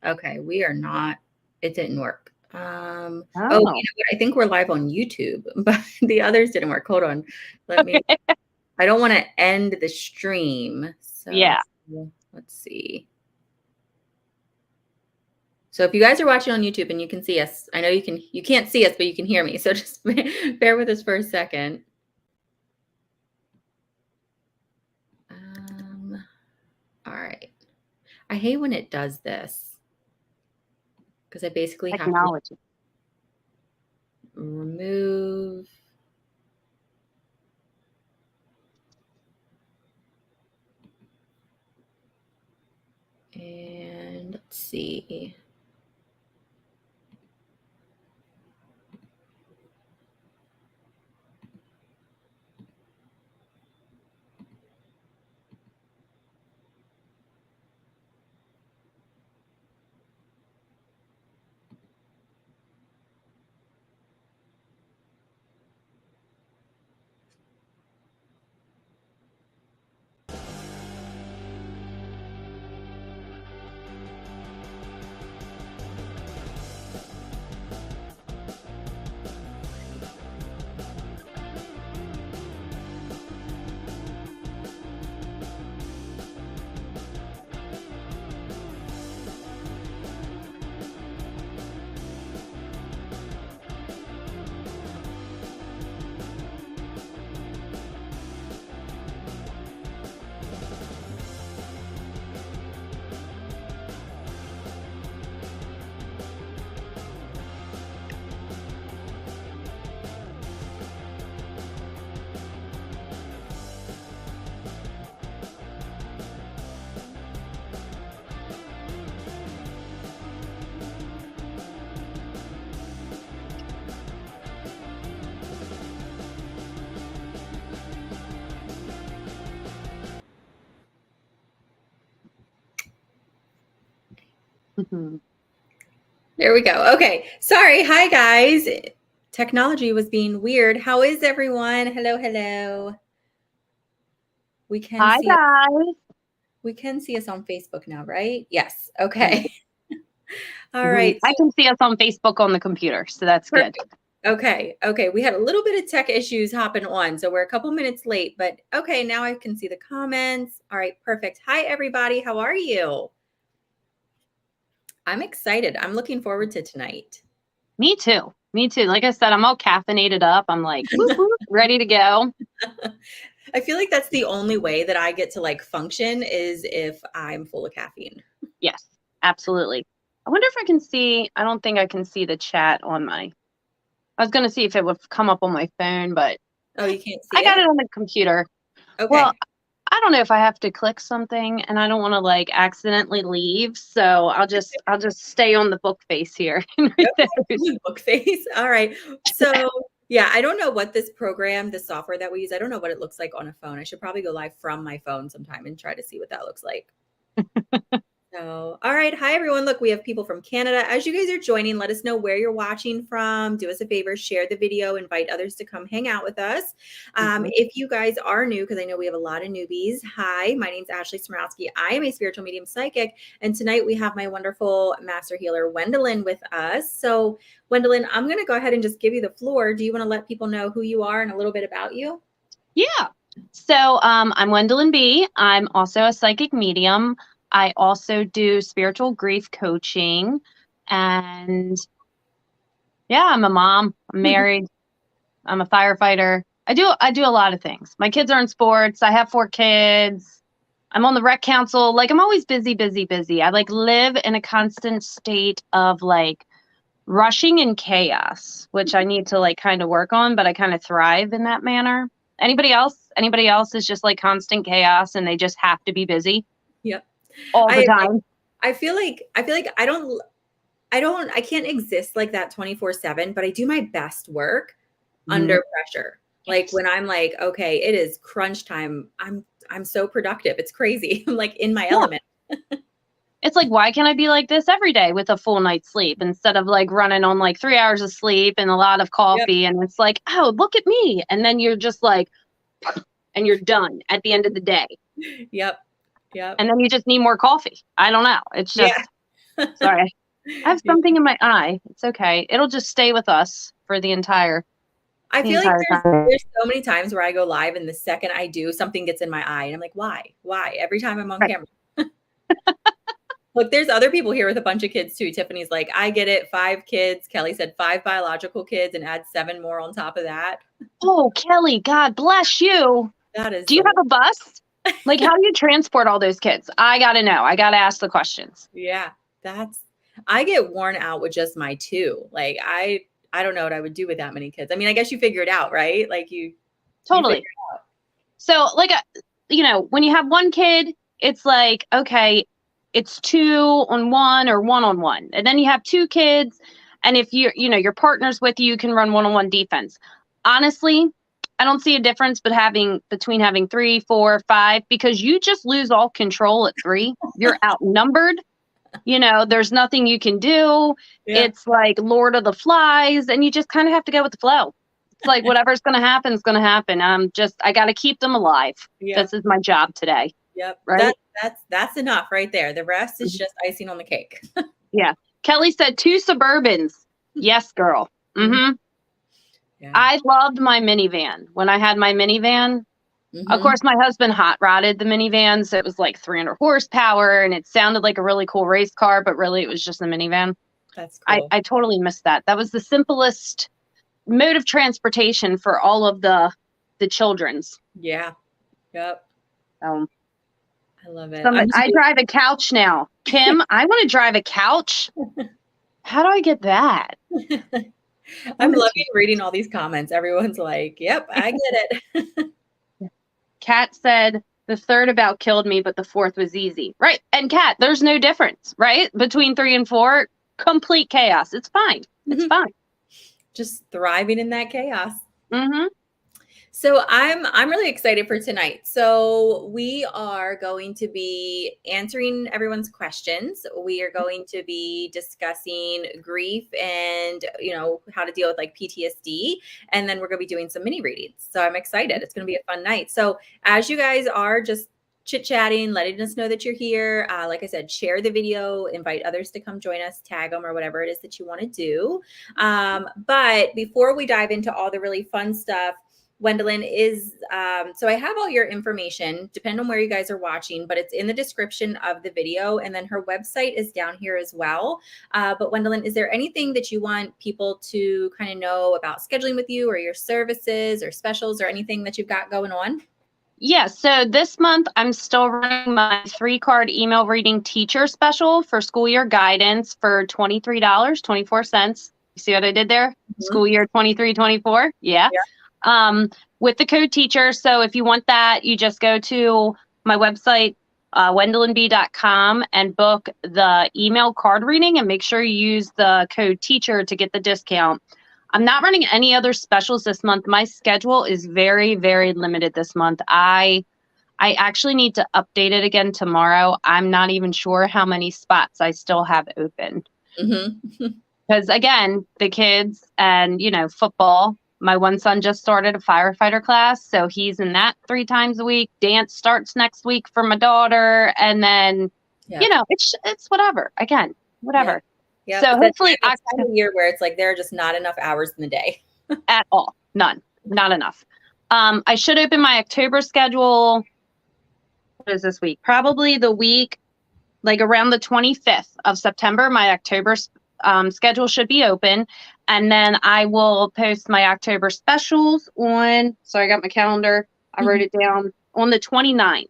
Okay, we are not, it didn't work. You know what? I think we're live on YouTube, but the others didn't work. Hold on. Let me, I don't want to end the stream. So yeah. Let's see. So if you guys are watching on YouTube and you can see us, I know you can't see us, but you can hear me. So just bear with us for a second. All right. I hate when it does this because I basically have to remove. And let's see. There we go. Okay. Sorry. Hi, guys. Technology was being weird. How is everyone? Hello, hello. We can Hi, see guys. We can see us on Facebook now, right? Yes. Okay. All right. I can see us on Facebook on the computer, so that's perfect. Good. Okay. Okay. We had a little bit of tech issues hopping on, so we're a couple minutes late, but okay, now I can see the comments. All right. Perfect. Hi, everybody. How are you? I'm excited. I'm looking forward to tonight. Me too. Me too. Like I said, I'm all caffeinated up. I'm like, whoop, whoop, ready to go. I feel like that's the only way that I get to like function is if I'm full of caffeine. Yes, absolutely. I wonder if I can see, I don't think I can see the chat on my, I was going to see if it would come up on my phone, but oh, you can't see I got it on the computer. Okay. Well, I don't know if I have to click something and I don't want to like accidentally leave. So I'll just stay on the book face here. Okay. Book face. All right. So yeah, I don't know what this program, the software that we use, I don't know what it looks like on a phone. I should probably go live from my phone sometime and try to see what that looks like. So, all right. Hi, everyone. Look, we have people from Canada. As you guys are joining, let us know where you're watching from. Do us a favor, share the video, invite others to come hang out with us. If you guys are new, because I know we have a lot of newbies. Hi, my name's Ashley Smarowsky. I am a spiritual medium psychic. And tonight we have my wonderful master healer, Wendalynn, with us. So, Wendalynn, I'm going to go ahead and just give you the floor. Do you want to let people know who you are and a little bit about you? Yeah. So I'm Wendalynn B. I'm also a psychic medium. I also do spiritual grief coaching. And yeah, I'm a mom. I'm married. I'm a firefighter. I do a lot of things. My kids are in sports. I have 4 kids. I'm on the rec council. Like, I'm always busy, busy, busy. I like live in a constant state of like rushing and chaos, which I need to like kind of work on, but I kind of thrive in that manner. Anybody else? Anybody else is just like constant chaos and they just have to be busy Yep. all the time. I feel like I can't exist like that 24/7, but I do my best work under pressure. Like when I'm like, okay, it is crunch time. I'm so productive. It's crazy. I'm like in my element. It's like, why can't I be like this every day with a full night's sleep instead of like running on like 3 hours of sleep and a lot of coffee? Yep. And it's like, oh, look at me. And then you're just like, and you're done at the end of the day. Yep. Yep. And then you just need more coffee. I don't know. It's just, sorry. I have something in my eye. It's okay. It'll just stay with us for the entire I feel like there's so many times where I go live and the second I do, something gets in my eye. And I'm like, why? Every time I'm on camera. Look, there's other people here with a bunch of kids too. Tiffany's like, I get it. 5 kids. Kelly said 5 biological kids and add 7 more on top of that. Oh, Kelly, God bless you. That is. Do you have a bus? Like, how do you transport all those kids? I got to know. I got to ask the questions. Yeah, I get worn out with just my 2. Like, I don't know what I would do with that many kids. I mean, I guess you figure it out, right? Like totally. So like, when you have 1 kid, it's like, okay, it's 2 on 1 or 1 on 1. And then you have 2 kids. And if your partner's with you, you can run 1-on-1 defense. Honestly, I don't see a difference between having 3, 4, 5, because you just lose all control at 3. You're outnumbered. There's nothing you can do. Yeah. It's like Lord of the Flies, and you just kind of have to go with the flow. It's like whatever's going to happen is going to happen. I got to keep them alive. Yep. This is my job today. Yep. Right. That's enough right there. The rest is just icing on the cake. Yeah. Kelly said 2 Suburbans. Yes, girl. Mm-hmm. Yeah. I loved my minivan. When I had my minivan, of course, my husband hot rodded the minivan. So it was like 300 horsepower and it sounded like a really cool race car, but really it was just a minivan. That's cool. I totally missed that. That was the simplest mode of transportation for all of the children's. Yeah. Yep. I love it. I drive a couch now. Kim, I want to drive a couch. How do I get that? I'm loving reading all these comments. Everyone's like, yep, I get it. Kat said the 3rd about killed me, but the 4th was easy. Right. And Kat, there's no difference, right? Between 3 and 4, complete chaos. It's fine. It's fine. Just thriving in that chaos. Mm-hmm. So I'm really excited for tonight. So we are going to be answering everyone's questions. We are going to be discussing grief and, how to deal with like PTSD. And then we're going to be doing some mini readings. So I'm excited. It's going to be a fun night. So as you guys are just chit-chatting, letting us know that you're here, like I said, share the video, invite others to come join us, tag them or whatever it is that you want to do. But before we dive into all the really fun stuff, Wendalynn is, so I have all your information, depending on where you guys are watching, but it's in the description of the video. And then her website is down here as well. But Wendalynn, is there anything that you want people to kind of know about scheduling with you or your services or specials or anything that you've got going on? Yeah, so this month I'm still running my 3-card email reading teacher special for school year guidance for $23.24. You see what I did there? School year 23-24. Yeah. With the code teacher. So if you want that, you just go to my website, wendalynb.com, and book the email card reading and make sure you use the code teacher to get the discount. I'm not running any other specials this month. My schedule is very, very limited this month. I actually need to update it again tomorrow. I'm not even sure how many spots I still have open. Because again, the kids and, football. My one son just started a firefighter class, so he's in that 3 times a week. Dance starts next week for my daughter, and then, it's whatever. Again, whatever. Yeah. So hopefully, it's time of year where it's like there are just not enough hours in the day at all. None, not enough. I should open my October schedule. What is this week? Probably the week, like around the 25th of September. My October schedule should be open. And then I will post my October specials on, so I got my calendar. I wrote it down on the 29th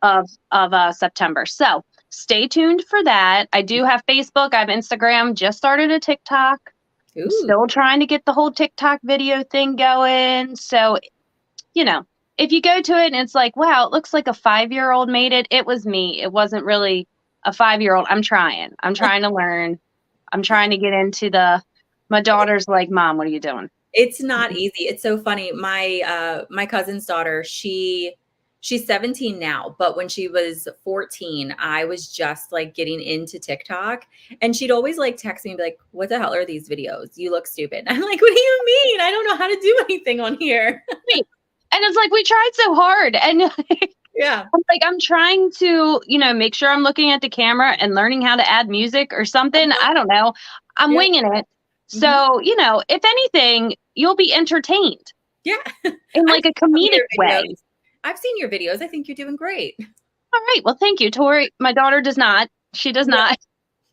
of September. So stay tuned for that. I do have Facebook. I have Instagram. Just started a TikTok. I'm still trying to get the whole TikTok video thing going. So, if you go to it and it's like, wow, it looks like a 5-year-old made it. It was me. It wasn't really a 5-year-old. I'm trying to learn. I'm trying to get into my daughter's like, Mom, what are you doing? It's not easy. It's so funny. My cousin's daughter, she's 17 now, but when she was 14, I was just like getting into TikTok, and she'd always like text me and be like, what the hell are these videos? You look stupid. I'm like, what do you mean? I don't know how to do anything on here. And it's like, we tried so hard. And yeah, I'm trying to, make sure I'm looking at the camera and learning how to add music or something. I don't know. I'm winging it. So, if anything, you'll be entertained. Yeah. In like a comedic way. I've seen your videos. I think you're doing great. All right. Well, thank you, Tori. My daughter does not. She does not.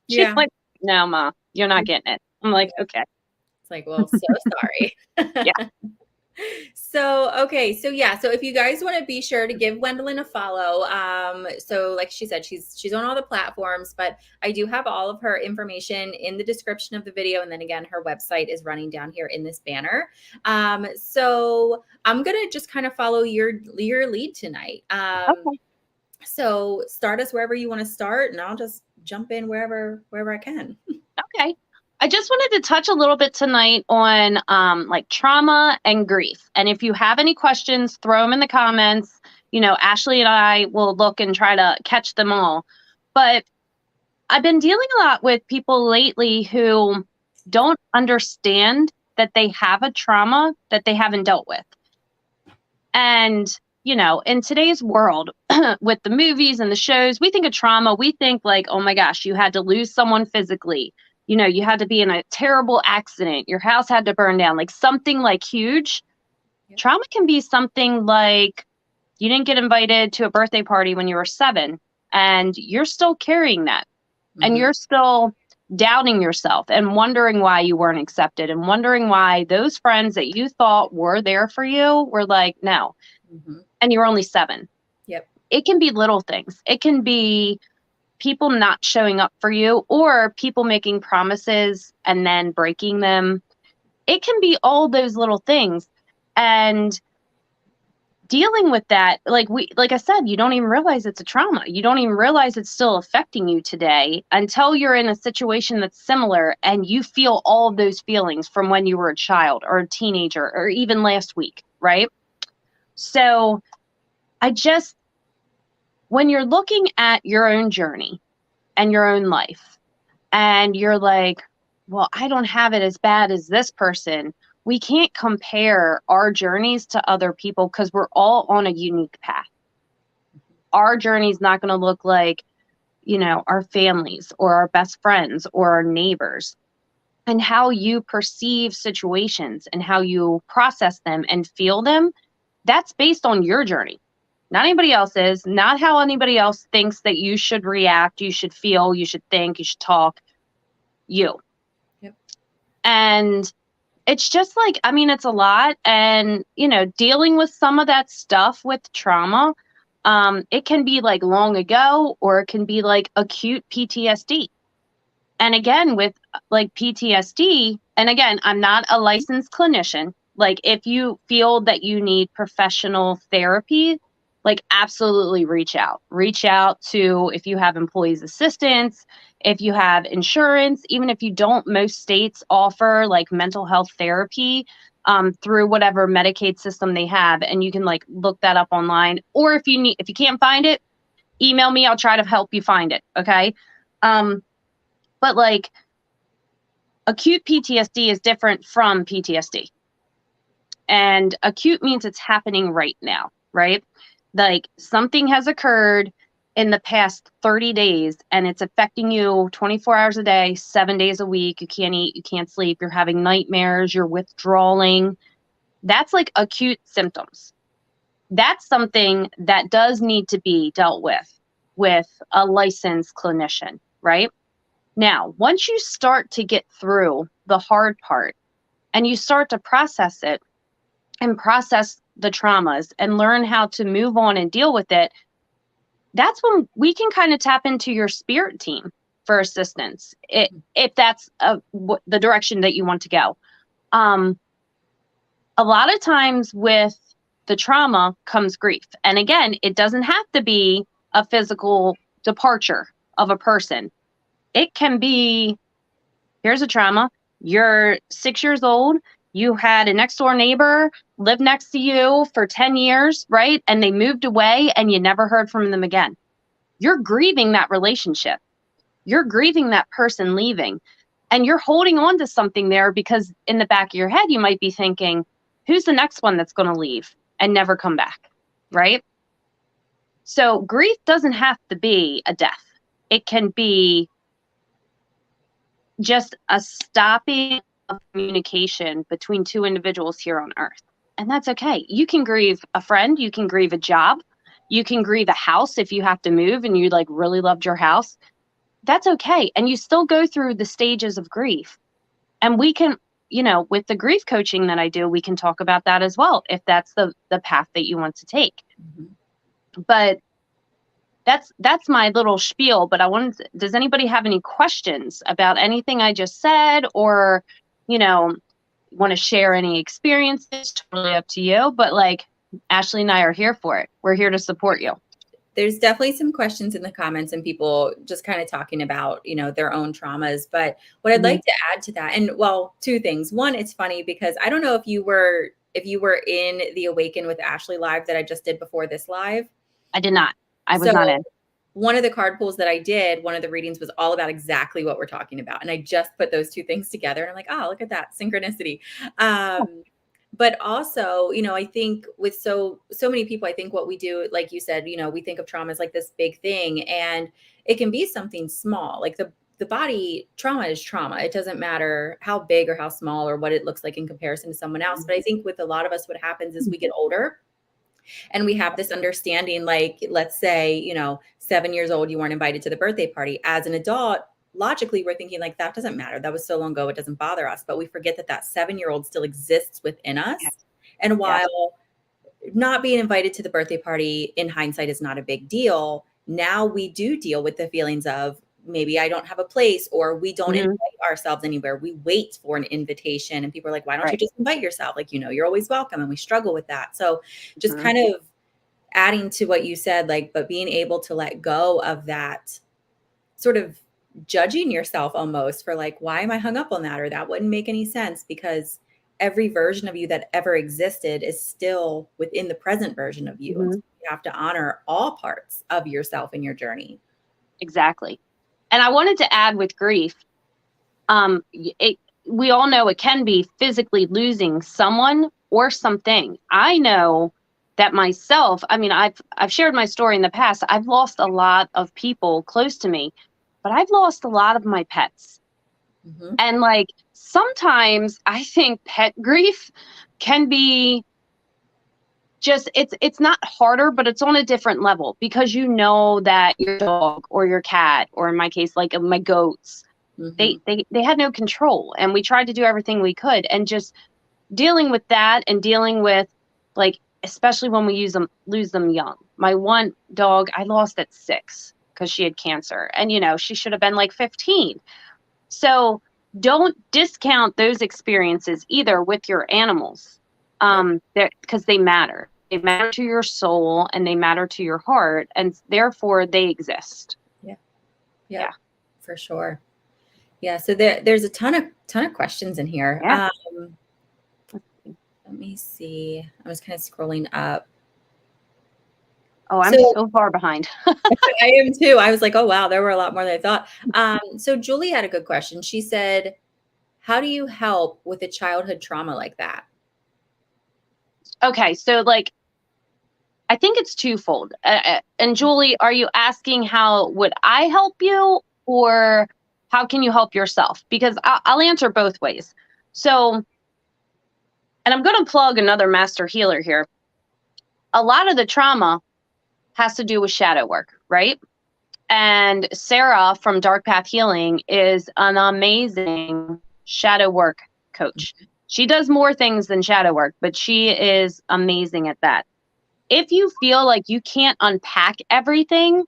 She's like, no, Ma, you're not getting it. I'm like, okay. It's like, well, so sorry. Yeah. So if you guys want to be sure to give Wendalynn a follow. So like she said, she's on all the platforms, but I do have all of her information in the description of the video. And then again, her website is running down here in this banner. So I'm going to just kind of follow your lead tonight. Okay. So start us wherever you want to start, and I'll just jump in wherever I can. Okay. I just wanted to touch a little bit tonight on like trauma and grief. And if you have any questions, throw them in the comments. Ashley and I will look and try to catch them all. But I've been dealing a lot with people lately who don't understand that they have a trauma that they haven't dealt with. And, in today's world, with the movies and the shows, we think of trauma. We think like, oh my gosh, you had to lose someone physically. You had to be in a terrible accident. Your house had to burn down, like something like huge. Yep. Trauma can be something like you didn't get invited to a birthday party when you were 7, and you're still carrying that. Mm-hmm. And you're still doubting yourself and wondering why you weren't accepted, and wondering why those friends that you thought were there for you were like, no. Mm-hmm. And you were only 7. Yep. It can be little things. It can be people not showing up for you, or people making promises and then breaking them. It can be all those little things. And dealing with that, like I said, you don't even realize it's a trauma. You don't even realize it's still affecting you today until you're in a situation that's similar and you feel all of those feelings from when you were a child or a teenager or even last week, right? So when you're looking at your own journey and your own life, and you're like, well, I don't have it as bad as this person. We can't compare our journeys to other people because we're all on a unique path. Our journey is not going to look like, our families or our best friends or our neighbors. And how you perceive situations and how you process them and feel them, that's based on your journey. Not anybody else's, not how anybody else thinks that you should react, you should feel, you should think, you should talk. You. Yep. And it's just like, it's a lot. And, dealing with some of that stuff with trauma, it can be like long ago, or it can be like acute PTSD. And again, with like PTSD, and again, I'm not a licensed clinician. Like if you feel that you need professional therapy, like absolutely reach out to, if you have employees assistance, if you have insurance, even if you don't, most states offer like mental health therapy through whatever Medicaid system they have. And you can like look that up online, or if you can't find it, email me. I'll try to help you find it. Okay. But like acute PTSD is different from PTSD, and acute means it's happening right now, right? Like something has occurred in the past 30 days and it's affecting you 24 hours a day, 7 days a week. You can't eat, you can't sleep, you're having nightmares, you're withdrawing. That's like acute symptoms. That's something that does need to be dealt with a licensed clinician, right? Now, once you start to get through the hard part and you start to process it and process the traumas and learn how to move on and deal with it, that's when we can kind of tap into your spirit team for assistance, if that's the direction that you want to go. A lot of times with the trauma comes grief. And again, it doesn't have to be a physical departure of a person. It can be, here's a trauma. You're 6 years old. You had a next door neighbor live next to you for 10 years, right? And they moved away and you never heard from them again. You're grieving that relationship. You're grieving that person leaving. And you're holding on to something there because in the back of your head, you might be thinking, who's the next one that's going to leave and never come back, right? So grief doesn't have to be a death. It can be just a stopping of communication between two individuals here on earth. And that's okay. You can grieve a friend. You can grieve a job. You can grieve a house if you have to move and you like really loved your house. That's okay. And you still go through the stages of grief. And we can, you know, with the grief coaching that I do, we can talk about that as well, if that's the path that you want to take. Mm-hmm. But that's my little spiel. But does anybody have any questions about anything I just said, or, you know, want to share any experiences? Totally up to you. But like, Ashley and I are here for it. We're here to support you. There's definitely some questions in the comments and people just kind of talking about, you know, their own traumas. But what I'd like to add to that, and well, two things. One, it's funny because I don't know if you were in the Awaken with Ashley live that I just did before this live. I did not. I was not in. One of the card pulls that I did, one of the readings was all about exactly what we're talking about. And I just put those two things together and I'm like, oh, look at that synchronicity. But also, you know, I think with so many people, I think what we do, like you said, you know, we think of trauma as like this big thing, and it can be something small. Like the body trauma is trauma. It doesn't matter how big or how small or what it looks like in comparison to someone else. But I think with a lot of us, what happens is we get older and we have this understanding, like, let's say, you know, 7 years old, you weren't invited to the birthday party. As an adult, logically, we're thinking like, that doesn't matter. That was so long ago. It doesn't bother us. But we forget that 7-year-old still exists within us. Yes. And while not being invited to the birthday party in hindsight is not a big deal, now we do deal with the feelings of maybe I don't have a place, or we don't invite ourselves anywhere. We wait for an invitation and people are like, why don't you just invite yourself? Like, you know, you're always welcome. And we struggle with that. So just kind of adding to what you said, like, but being able to let go of that sort of judging yourself almost for like, why am I hung up on that? Or that wouldn't make any sense, because every version of you that ever existed is still within the present version of you. And so you have to honor all parts of yourself in your journey. Exactly. And I wanted to add with grief, we all know it can be physically losing someone or something. I know that myself, I mean, I've shared my story in the past. I've lost a lot of people close to me, but I've lost a lot of my pets. Mm-hmm. And like, sometimes I think pet grief can be just, it's not harder, but it's on a different level, because you know that your dog or your cat, or in my case, like my goats, they had no control, and we tried to do everything we could, and just dealing with that, and dealing with, like, especially when we lose them young. My one dog I lost at 6 because she had cancer, and you know, she should have been like 15. So don't discount those experiences either with your animals, because they matter. They matter to your soul and they matter to your heart, and therefore they exist. Yeah, for sure. Yeah. So there's a ton of questions in here. Yeah. Let me see. I was kind of scrolling up. Oh, I'm so far behind. I am too. I was like, oh, wow, there were a lot more than I thought. So Julie had a good question. She said, how do you help with a childhood trauma like that? Okay. So like, I think it's twofold. And Julie, are you asking how would I help you, or how can you help yourself? Because I'll answer both ways. So, and I'm going to plug another master healer here. A lot of the trauma has to do with shadow work, right? And Sarah from Dark Path Healing is an amazing shadow work coach. She does more things than shadow work, but she is amazing at that. If you feel like you can't unpack everything,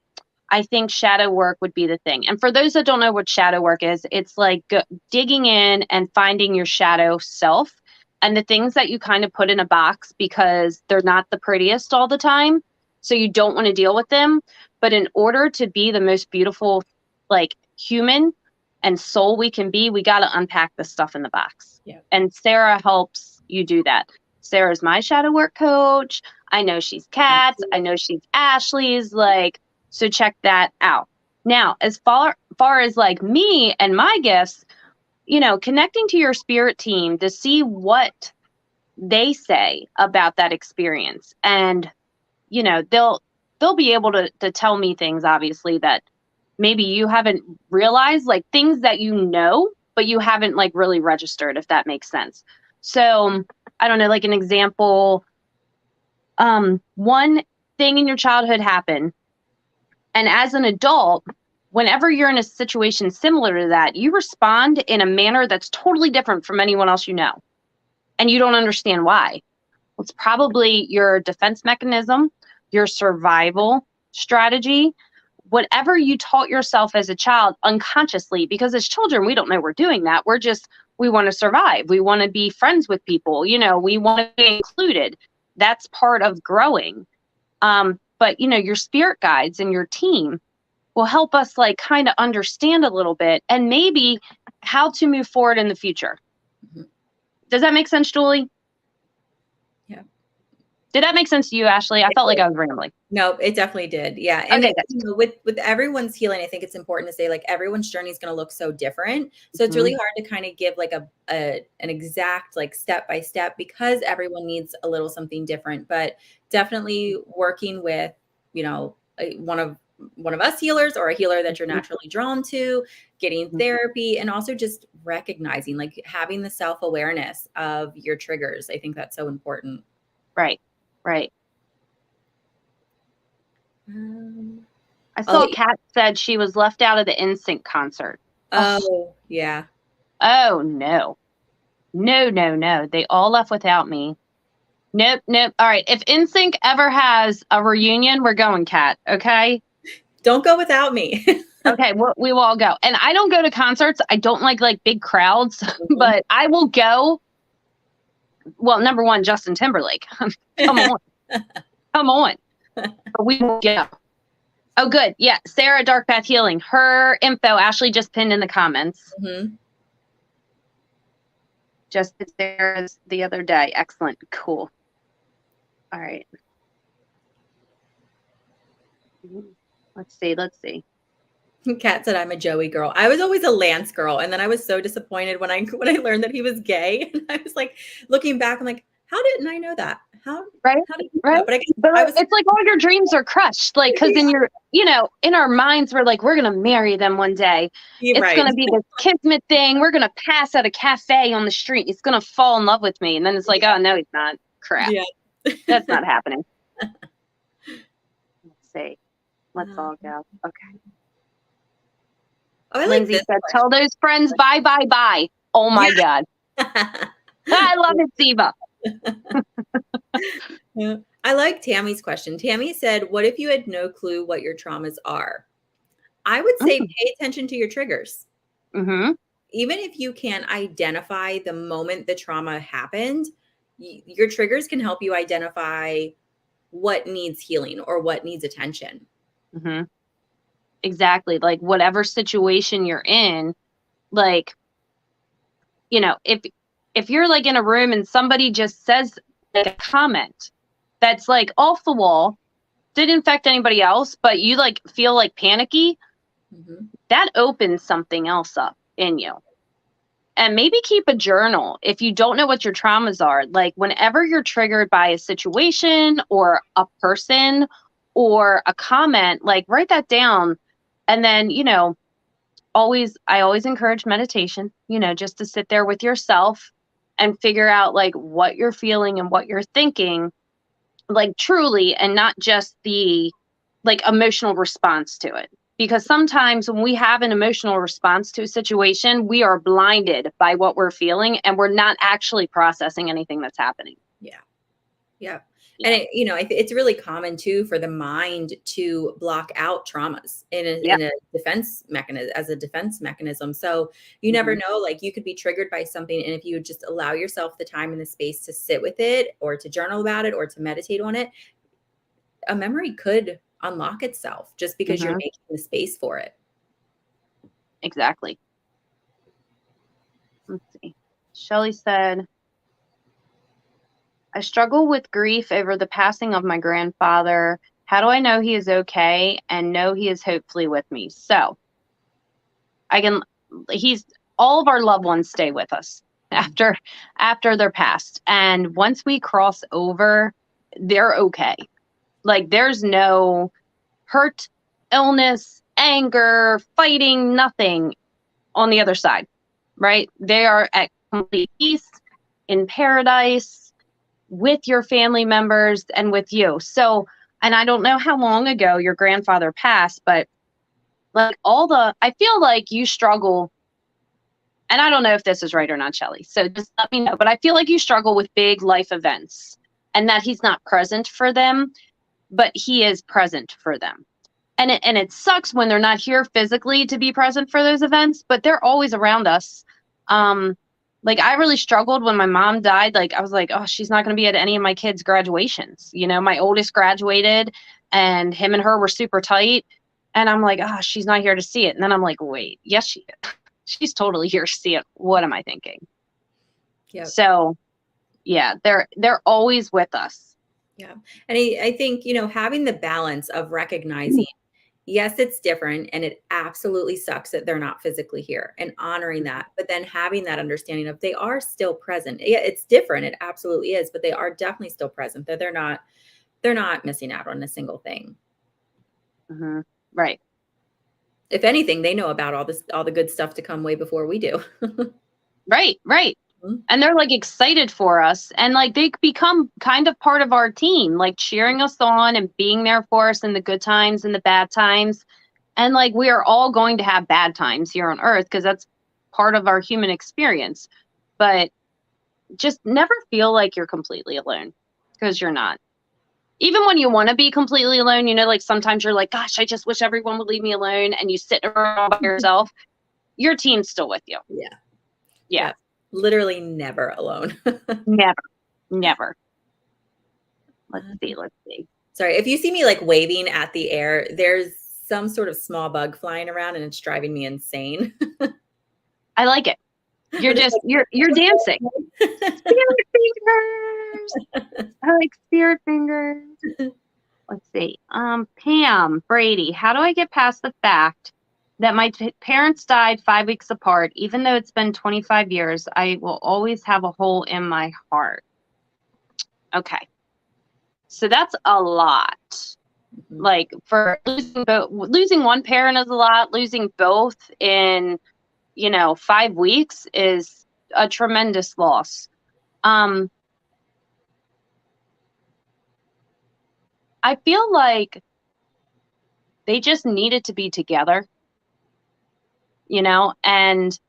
I think shadow work would be the thing. And for those that don't know what shadow work is, it's like digging in and finding your shadow self and the things that you kind of put in a box because they're not the prettiest all the time. So you don't want to deal with them. But in order to be the most beautiful, like human and soul we can be, we got to unpack the stuff in the box. Yeah. And Sarah helps you do that. Sarah's my shadow work coach. I know she's Kat's. I know she's Ashley's. Like, so check that out. Now, as far as like me and my gifts, you know, connecting to your spirit team to see what they say about that experience. And, you know, they'll be able to tell me things, obviously, that maybe you haven't realized, like things that you know, but you haven't like really registered, if that makes sense. So I don't know, like an example, one thing in your childhood happened. And as an adult, whenever you're in a situation similar to that, you respond in a manner that's totally different from anyone else you know. And you don't understand why. It's probably your defense mechanism, your survival strategy, whatever you taught yourself as a child unconsciously, because as children, we don't know we're doing that. We want to survive. We want to be friends with people. You know, we want to be included. That's part of growing. But, you know, your spirit guides and your team will help us like kind of understand a little bit and maybe how to move forward in the future. Mm-hmm. Does that make sense, Julie? Yeah. Did that make sense to you, Ashley? I felt like I was rambling. No, it definitely did. Yeah. And okay, you know, with everyone's healing, I think it's important to say like everyone's journey is going to look so different. So it's really hard to kind of give like an exact like step by step because everyone needs a little something different, but definitely working with, you know, one of us healers or a healer that you're naturally drawn to, getting therapy, and also just recognizing, like having the self-awareness of your triggers. I think that's so important. Right. I saw Kat said she was left out of the NSYNC concert. Oh, yeah. Oh, no. They all left without me. Nope. All right. If NSYNC ever has a reunion, we're going, Kat. Okay? Don't go without me. Okay, we will all go. And I don't go to concerts. I don't like big crowds, but I will go. Well, number one, Justin Timberlake. Come on. But we will go. Oh, good. Yeah. Sarah, Dark Path Healing. Her info, Ashley just pinned in the comments. Just Sarah's the other day. Excellent. Cool. All right. Let's see. Kat said I'm a Joey girl. I was always a Lance girl. And then I was so disappointed when I learned that he was gay. And I was like, looking back, I'm like, how didn't I know that? How did you know that? But it's like all your dreams are crushed. Like, because in your, in our minds, we're like, we're going to marry them one day. It's going to be this kismet thing. We're going to pass at a cafe on the street. He's going to fall in love with me. And then it's like, oh, no, he's not. Crap. Yeah. That's not happening. Let's see. Let's all go. Okay. Oh, I Lindsay said, tell those friends bye, bye, bye. Oh, my God. I love it, Siva. Yeah. I like Tammy's question. Tammy said, what if you had no clue what your traumas are? I would say pay attention to your triggers. Even if you can't identify the moment the trauma happened, your triggers can help you identify what needs healing or what needs attention. Exactly. Like whatever situation you're in, like, if you're like in a room and somebody just says like a comment that's like off the wall, didn't affect anybody else, but you like feel like panicky, that opens something else up in you. And maybe keep a journal if you don't know what your traumas are. Like whenever you're triggered by a situation or a person or a comment, like write that down. And then, I always encourage meditation, just to sit there with yourself and figure out like what you're feeling and what you're thinking, like truly, and not just the like emotional response to it. Because sometimes when we have an emotional response to a situation, we are blinded by what we're feeling and we're not actually processing anything that's happening. Yeah. Yeah. And Yeah. it's really common too for the mind to block out traumas Yeah. in a defense mechanism, as a defense mechanism. So you never Mhm. know, like you could be triggered by something. And if you just allow yourself the time and the space to sit with it or to journal about it or to meditate on it, a memory could unlock itself just because you're Mhm. making the space for it. Exactly. Let's see. Shelly said, I struggle with grief over the passing of my grandfather. How do I know he is okay and know he is hopefully with me? So I can, he's, all of our loved ones stay with us Mhm. after they're passed. And once we cross over, they're okay. Like there's no hurt, illness, anger, fighting, nothing on the other side, right? They are at complete peace in paradise with your family members and with you. So, and I don't know how long ago your grandfather passed, but like I feel like you struggle, and I don't know if this is right or not, Shelly. So just let me know. But I feel like you struggle with big life events and that he's not present for them, but he is present for them. And it sucks when they're not here physically to be present for those events, but they're always around us. Like I really struggled when my mom died. Like I was like, oh, she's not going to be at any of my kids' graduations. You know, my oldest graduated and him and her were super tight. And I'm like, oh, she's not here to see it. And then I'm like, wait, yes, she is. She's totally here to see it. What am I thinking? Yep. So yeah, they're always with us. Yeah. And I think, having the balance of recognizing, yes, it's different and it absolutely sucks that they're not physically here and honoring that, but then having that understanding of they are still present. Yeah, it's different. It absolutely is, but they are definitely still present, that they're not missing out on a single thing. Mm-hmm. Right. If anything, they know about all the good stuff to come way before we do. Right. Right. Mhm. And they're like excited for us and like they become kind of part of our team, like cheering us on and being there for us in the good times and the bad times. And like we are all going to have bad times here on earth because that's part of our human experience. But just never feel like you're completely alone because you're not. Even when you want to be completely alone, like sometimes you're like, gosh, I just wish everyone would leave me alone. And you sit around by yourself, your team's still with you. Yeah. Yeah. Yeah. Literally never alone. Never, never. Let's see. Sorry, if you see me like waving at the air, there's some sort of small bug flying around and it's driving me insane. I like it. You're I'm just just you're dancing. Spirit fingers. I like spirit fingers. Let's see. Pam Brady, how do I get past the fact that my parents died 5 weeks apart? Even though it's been 25 years, I will always have a hole in my heart. Okay. So that's a lot. Mhm. Like for losing one parent is a lot. Losing both in 5 weeks is a tremendous loss. I feel like they just needed to be together, and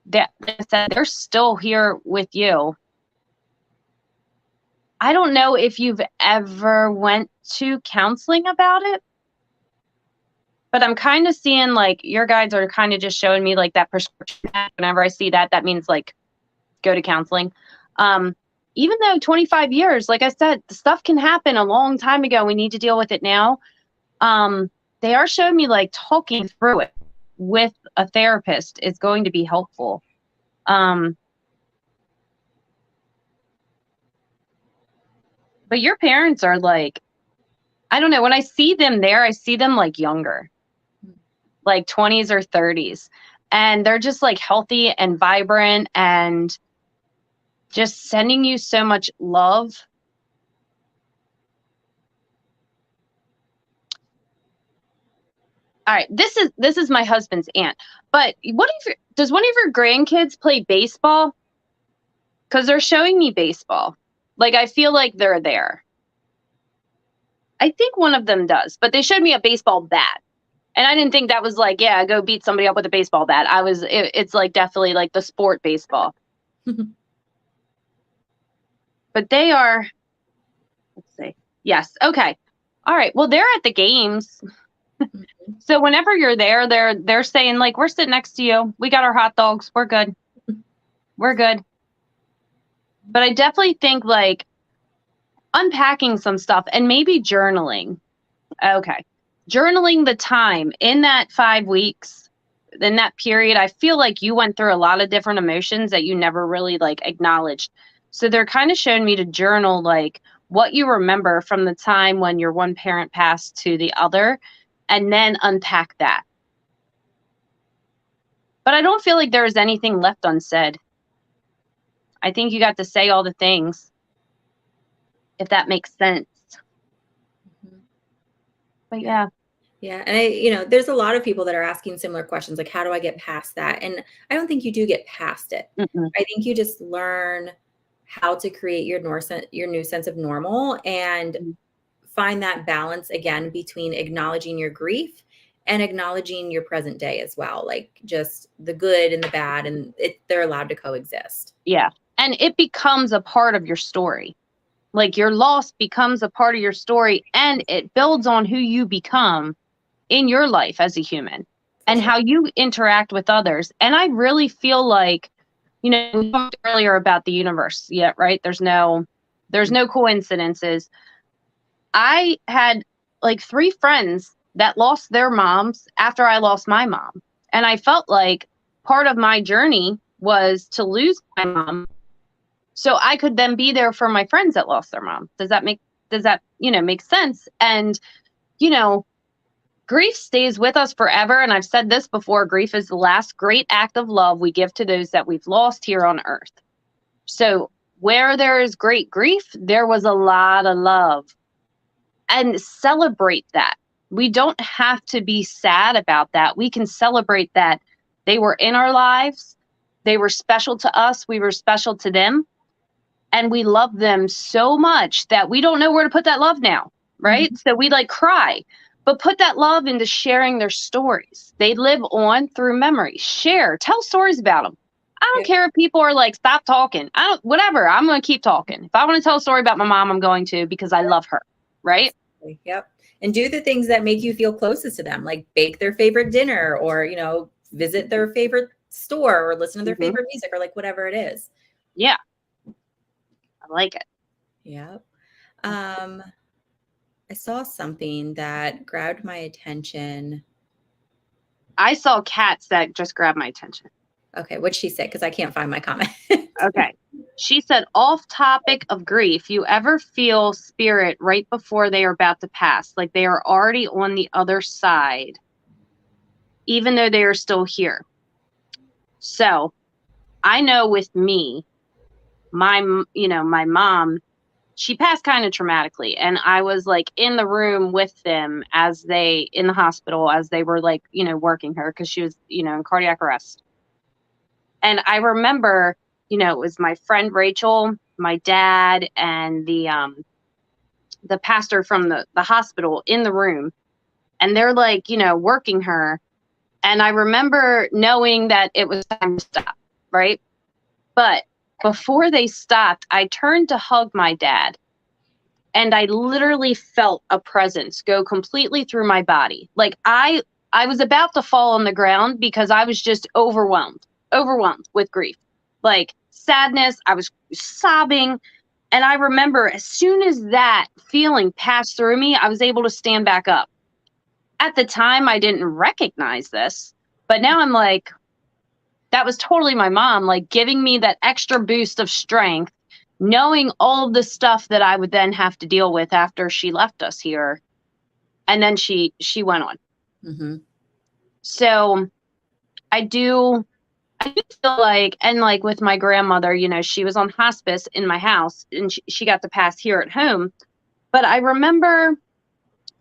that, like I said, they're still here with you. I don't know if you've ever went to counseling about it, but I'm kind of seeing like your guides are kind of just showing me like that prescription. Whenever I see that, that means like go to counseling. Even though 25 years, like I said, the stuff can happen a long time ago. We need to deal with it now. They are showing me like talking through it with a therapist is going to be helpful. But your parents are like, I don't know, when I see them there, I see them like younger, like 20s or 30s. And they're just like healthy and vibrant and just sending you so much love. All right, this is my husband's aunt. But does one of your grandkids play baseball? Because they're showing me baseball. Like I feel like they're there. I think one of them does, but they showed me a baseball bat. And I didn't think that was like, yeah, go beat somebody up with a baseball bat. It's like definitely like the sport baseball. But they are, let's see. Yes. Okay. All right. Well, they're at the games. So whenever you're there, they're saying like, we're sitting next to you. We got our hot dogs. We're good. We're good. But I definitely think like unpacking some stuff and maybe journaling. Okay. Journaling the time in that 5 weeks, in that period, I feel like you went through a lot of different emotions that you never really like acknowledged. So they're kind of showing me to journal like what you remember from the time when your one parent passed to the other, and then unpack that. But I don't feel like there is anything left unsaid. I think you got to say all the things, if that makes sense. But yeah. Yeah. And there's a lot of people that are asking similar questions, like, how do I get past that? And I don't think you do get past it. Mm-mm. I think you just learn how to create your new sense of normal and find that balance again between acknowledging your grief and acknowledging your present day as well. Like just the good and the bad, and they're allowed to coexist. Yeah. And it becomes a part of your story. Like your loss becomes a part of your story, and it builds on who you become in your life as a human and how you interact with others. And I really feel like, we talked earlier about the universe. Yeah, right. There's no coincidences. I had like 3 friends that lost their moms after I lost my mom. And I felt like part of my journey was to lose my mom so I could then be there for my friends that lost their mom. Does that make sense? And, grief stays with us forever. And I've said this before, grief is the last great act of love we give to those that we've lost here on earth. So where there is great grief, there was a lot of love. And celebrate that. We don't have to be sad about that. We can celebrate that they were in our lives. They were special to us. We were special to them. And we love them so much that we don't know where to put that love now, right? Mm-hmm. So we like cry, but put that love into sharing their stories. They live on through memory. Tell stories about them. I don't care if people are like, stop talking. Whatever. I'm going to keep talking. If I want to tell a story about my mom, I'm going to, because I love her. Right? Yep. And do the things that make you feel closest to them, like bake their favorite dinner or, visit their favorite store or listen to their favorite music or like whatever it is. Yeah. I like it. Yep. I saw something that grabbed my attention. I saw cats that just grabbed my attention. Okay. What'd she say? Because I can't find my comment. Okay. She said, off topic of grief, you ever feel spirit right before they are about to pass? Like they are already on the other side, even though they are still here. So I know with me, my mom, she passed kind of traumatically. And I was like in the room with them in the hospital, as they were like, working her because she was, in cardiac arrest. And I remember, it was my friend Rachel, my dad, and the pastor from the hospital in the room. And they're like, working her. And I remember knowing that it was time to stop, right? But before they stopped, I turned to hug my dad. And I literally felt a presence go completely through my body. Like I was about to fall on the ground because I was just overwhelmed with grief. Like sadness, I was sobbing. And I remember as soon as that feeling passed through me, I was able to stand back up. At the time, I didn't recognize this, but now I'm like, that was totally my mom, like giving me that extra boost of strength, knowing all of the stuff that I would then have to deal with after she left us here. And then she went on. Mm-hmm. So I do feel like, and like with my grandmother, she was on hospice in my house and she got to pass here at home. But I remember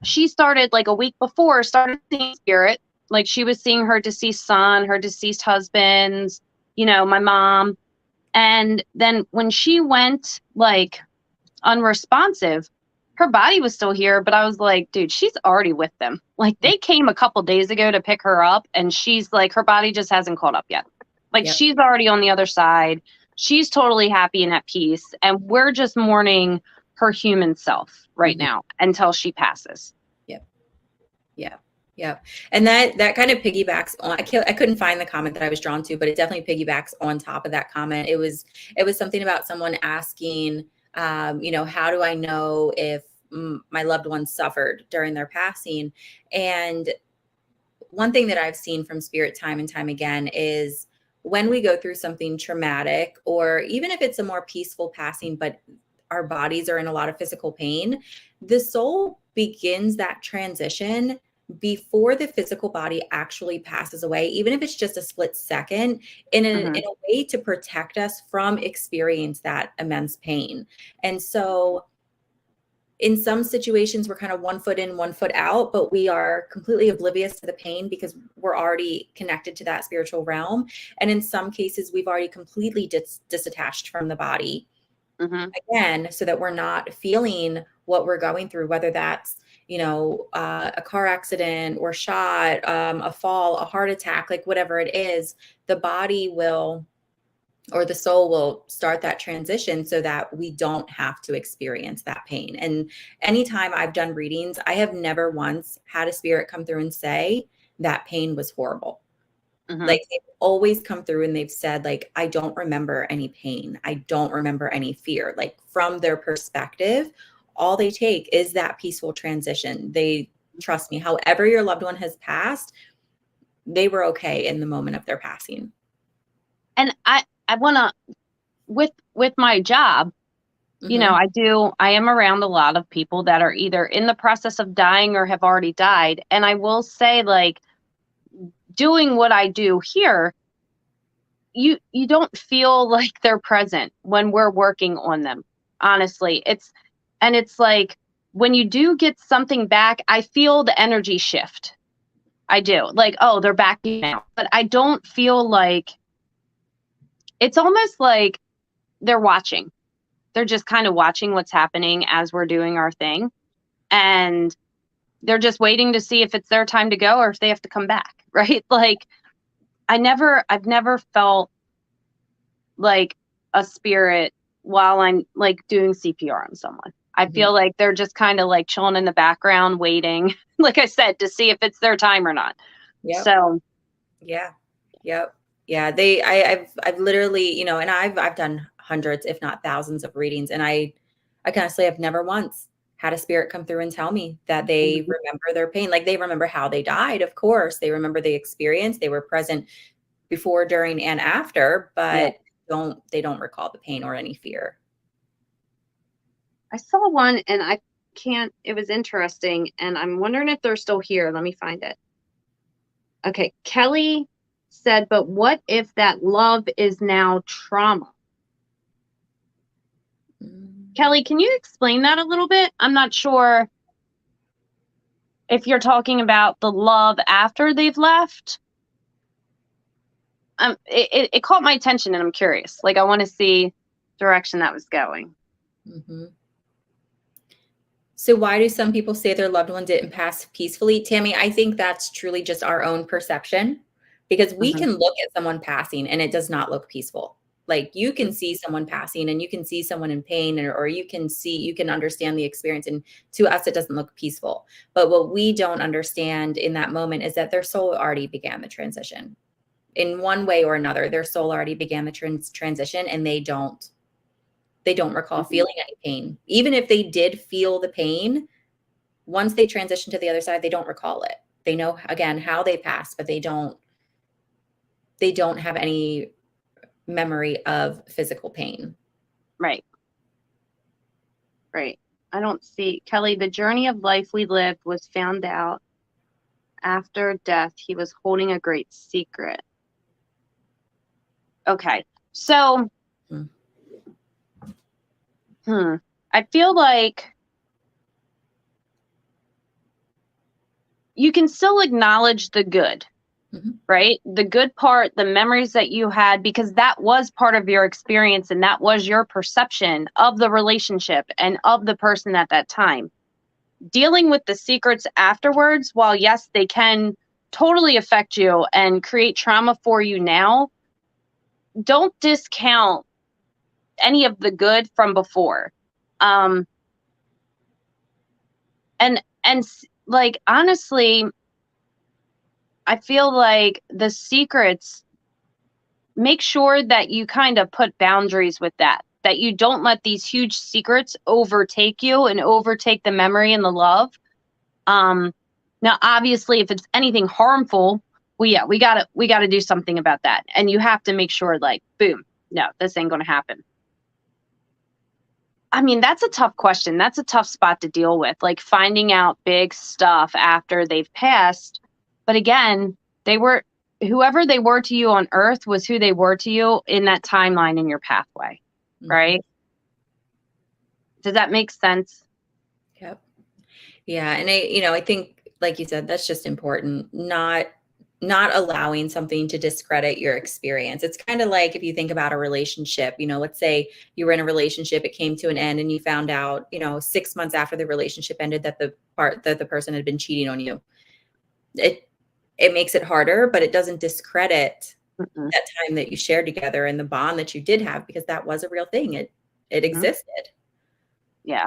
she started like a week before, started seeing spirit. Like she was seeing her deceased son, her deceased husbands, my mom. And then when she went like unresponsive, her body was still here, but I was like, dude, she's already with them. Like, they came a couple days ago to pick her up, and she's like, her body just hasn't caught up yet. Like, Yep. she's already on the other side. She's totally happy and at peace. And we're just mourning her human self right now until she passes. Yep. Yeah. Yeah. And that kind of piggybacks on, I couldn't find the comment that I was drawn to, but it definitely piggybacks on top of that comment. It was something about someone asking, how do I know if my loved one suffered during their passing? And one thing that I've seen from spirit time and time again is when we go through something traumatic, or even if it's a more peaceful passing, but our bodies are in a lot of physical pain, the soul begins that transition before the physical body actually passes away, even if it's just a split second, in a way to protect us from experience that immense pain. And so in some situations, we're kind of 1 foot in, 1 foot out, but we are completely oblivious to the pain because we're already connected to that spiritual realm. And in some cases, we've already completely disattached from the body again, so that we're not feeling what we're going through, whether that's, a car accident or shot, a fall, a heart attack, like whatever it is, the body will, or the soul will start that transition so that we don't have to experience that pain. And anytime I've done readings, I have never once had a spirit come through and say that pain was horrible. Like, they've always come through and they've said, like, I don't remember any pain. I don't remember any fear. Like, from their perspective, all they take is that peaceful transition. They trust me. However your loved one has passed, they were okay in the moment of their passing. And I want to, with my job, I am around a lot of people that are either in the process of dying or have already died. And I will say, like, doing what I do here, you don't feel like they're present when we're working on them. Honestly, it's like, when you do get something back, I feel the energy shift. I do. Like, oh, they're back now. But I don't feel like, it's almost like they're watching. They're just kind of watching what's happening as we're doing our thing. And they're just waiting to see if it's their time to go or if they have to come back. Right. Like, I've never felt like a spirit while I'm like doing CPR on someone. I feel like they're just kind of like chilling in the background, waiting, like I said, to see if it's their time or not. Yep. So, yeah. Yep. Yeah. I've literally, and I've done hundreds, if not thousands of readings. And I honestly, I've never once had a spirit come through and tell me that they remember their pain. Like, they remember how they died. Of course, they remember the experience. They were present before, during, and after, but they don't recall the pain or any fear. I saw one and it was interesting, and I'm wondering if they're still here. Let me find it. Okay. Kelly said, but what if that love is now trauma? Kelly, can you explain that a little bit? I'm not sure if you're talking about the love after they've left. It caught my attention and I'm curious. Like, I want to see direction that was going. So why do some people say their loved one didn't pass peacefully? Tammy, I think that's truly just our own perception, because we can look at someone passing and it does not look peaceful. Like, you can see someone passing and you can see someone in pain, or you can understand the experience. And to us, it doesn't look peaceful. But what we don't understand in that moment is that their soul already began the transition in one way or another. Their soul already began the transition, and they don't recall feeling any pain. Even if they did feel the pain, once they transition to the other side, they don't recall it. They know, again, how they passed, but they don't have any memory of physical pain. Right. I don't see, Kelly, the journey of life we lived was found out after death. He was holding a great secret. Okay. So, I feel like you can still acknowledge the good. right? The good part, the memories that you had, because that was part of your experience and that was your perception of the relationship and of the person at that time. Dealing with the secrets afterwards, while yes, they can totally affect you and create trauma for you now, don't discount any of the good from before. And like, honestly, I feel like the secrets, make sure that you kind of put boundaries with that you don't let these huge secrets overtake you and overtake the memory and the love. Now, obviously, if it's anything harmful, we gotta do something about that. And you have to make sure, like, boom, no, this ain't gonna happen. I mean, that's a tough question. That's a tough spot to deal with, like finding out big stuff after they've passed. But again, whoever they were to you on earth was who they were to you in that timeline in your pathway, right? Does that make sense? Yep. Yeah. And I think, like you said, that's just important. Not allowing something to discredit your experience. It's kind of like if you think about a relationship, let's say you were in a relationship, it came to an end and you found out, 6 months after the relationship ended that the person had been cheating on you. It makes it harder, but it doesn't discredit that time that you shared together and the bond that you did have, because that was a real thing. It existed. Yeah.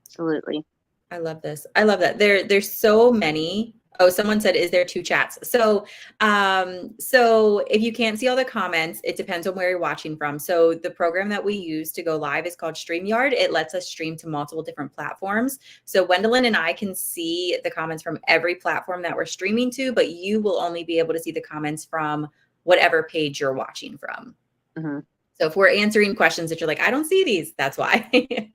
Absolutely. I love this. I love that. There's so many. Oh, someone said, is there 2 chats? So if you can't see all the comments, it depends on where you're watching from. So the program that we use to go live is called StreamYard. It lets us stream to multiple different platforms. So Wendalynn and I can see the comments from every platform that we're streaming to, but you will only be able to see the comments from whatever page you're watching from. So if we're answering questions that you're like, I don't see these, that's why.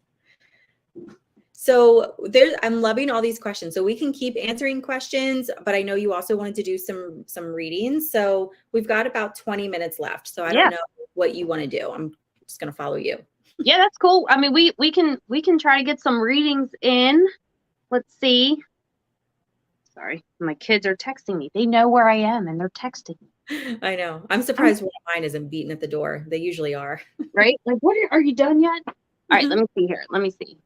So I'm loving all these questions. So we can keep answering questions, but I know you also wanted to do some readings. So we've got about 20 minutes left. So I don't know what you want to do. I'm just going to follow you. Yeah, that's cool. I mean, we can try to get some readings in. Let's see. Sorry, my kids are texting me. They know where I am and they're texting me. I know. I'm surprised one of mine isn't beaten at the door. They usually are. Right? Like, what are you done yet? All right, let me see here. Let me see.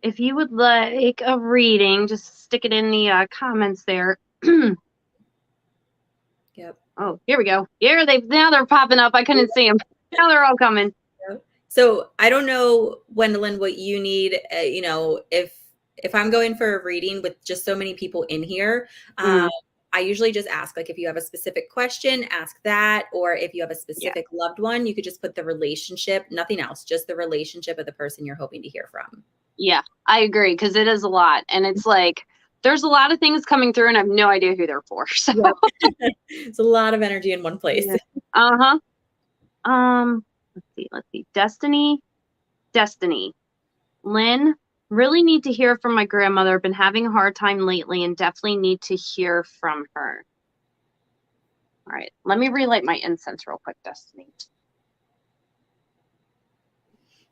If you would like a reading, just stick it in the comments there. Yep. Oh, here we go. Now they're popping up. I couldn't see them. Now they're all coming. Yep. So I don't know, Wendalynn, what you need. If I'm going for a reading with just so many people in here, I usually just ask, like, if you have a specific question, ask that. Or if you have a specific loved one, you could just put the relationship, nothing else, just the relationship of the person you're hoping to hear from. Yeah, I agree, because it is a lot. And it's like, there's a lot of things coming through and I have no idea who they're for. So it's a lot of energy in one place. Yeah. Let's see. Destiny. Lynn, really need to hear from my grandmother. Been having a hard time lately and definitely need to hear from her. All right, let me relight my incense real quick, Destiny.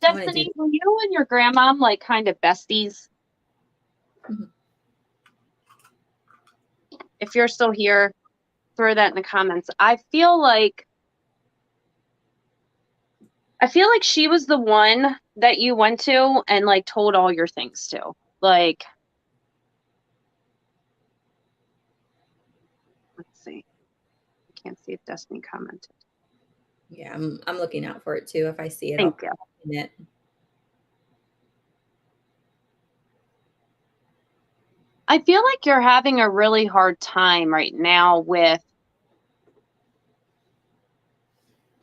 Destiny, were you and your grandma like kind of besties? If you're still here, throw that in the comments. I feel like she was the one that you went to and like told all your things to. Like, let's see. I can't see if Destiny commented. Yeah, I'm looking out for it too. If I see it, Thank you. It. I feel like you're having a really hard time right now with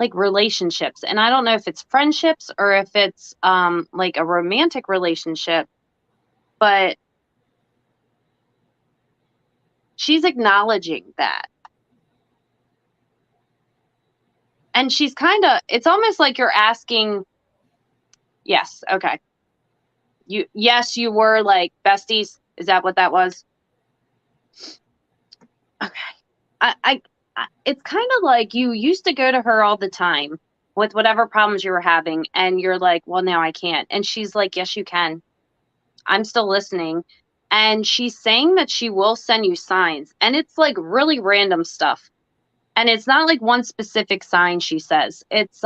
like relationships. And I don't know if it's friendships or if it's like a romantic relationship, but she's acknowledging that. And she's it's almost like you're asking, yes, okay. You were like besties. Is that what that was? Okay. It's kind of like you used to go to her all the time with whatever problems you were having. And you're like, well, now I can't. And she's like, yes, you can. I'm still listening. And she's saying that she will send you signs. And it's like really random stuff. And it's not like one specific sign, she says. It's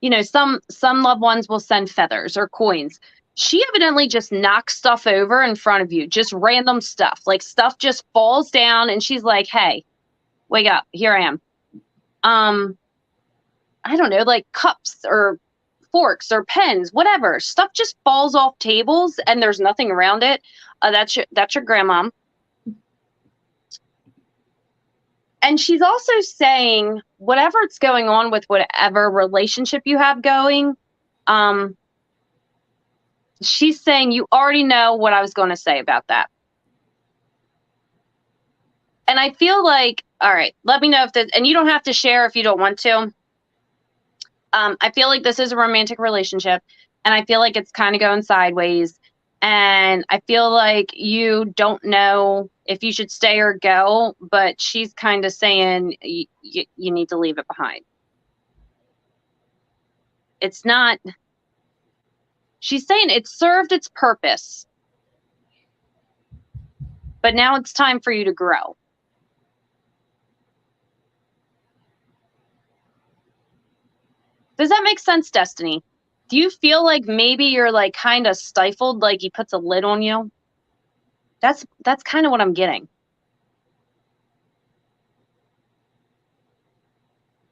you know, some loved ones will send feathers or coins. She evidently just knocks stuff over in front of you, just random stuff. Like stuff just falls down and she's like, "Hey, wake up. Here I am." I don't know, like cups or forks or pens, whatever. Stuff just falls off tables and there's nothing around it. That's your grandma. And she's also saying whatever's going on with whatever relationship you have going, she's saying you already know what I was going to say about that. And I feel like, all right, let me know if this, and you don't have to share if you don't want to. I feel like this is a romantic relationship, and I feel like it's kind of going sideways. And I feel like you don't know if you should stay or go, but she's kind of saying you need to leave it behind. It's not, she's saying it served its purpose, but now it's time for you to grow. Does that make sense, Destiny? Do you feel like maybe you're like kind of stifled, like he puts a lid on you? That's kind of what I'm getting.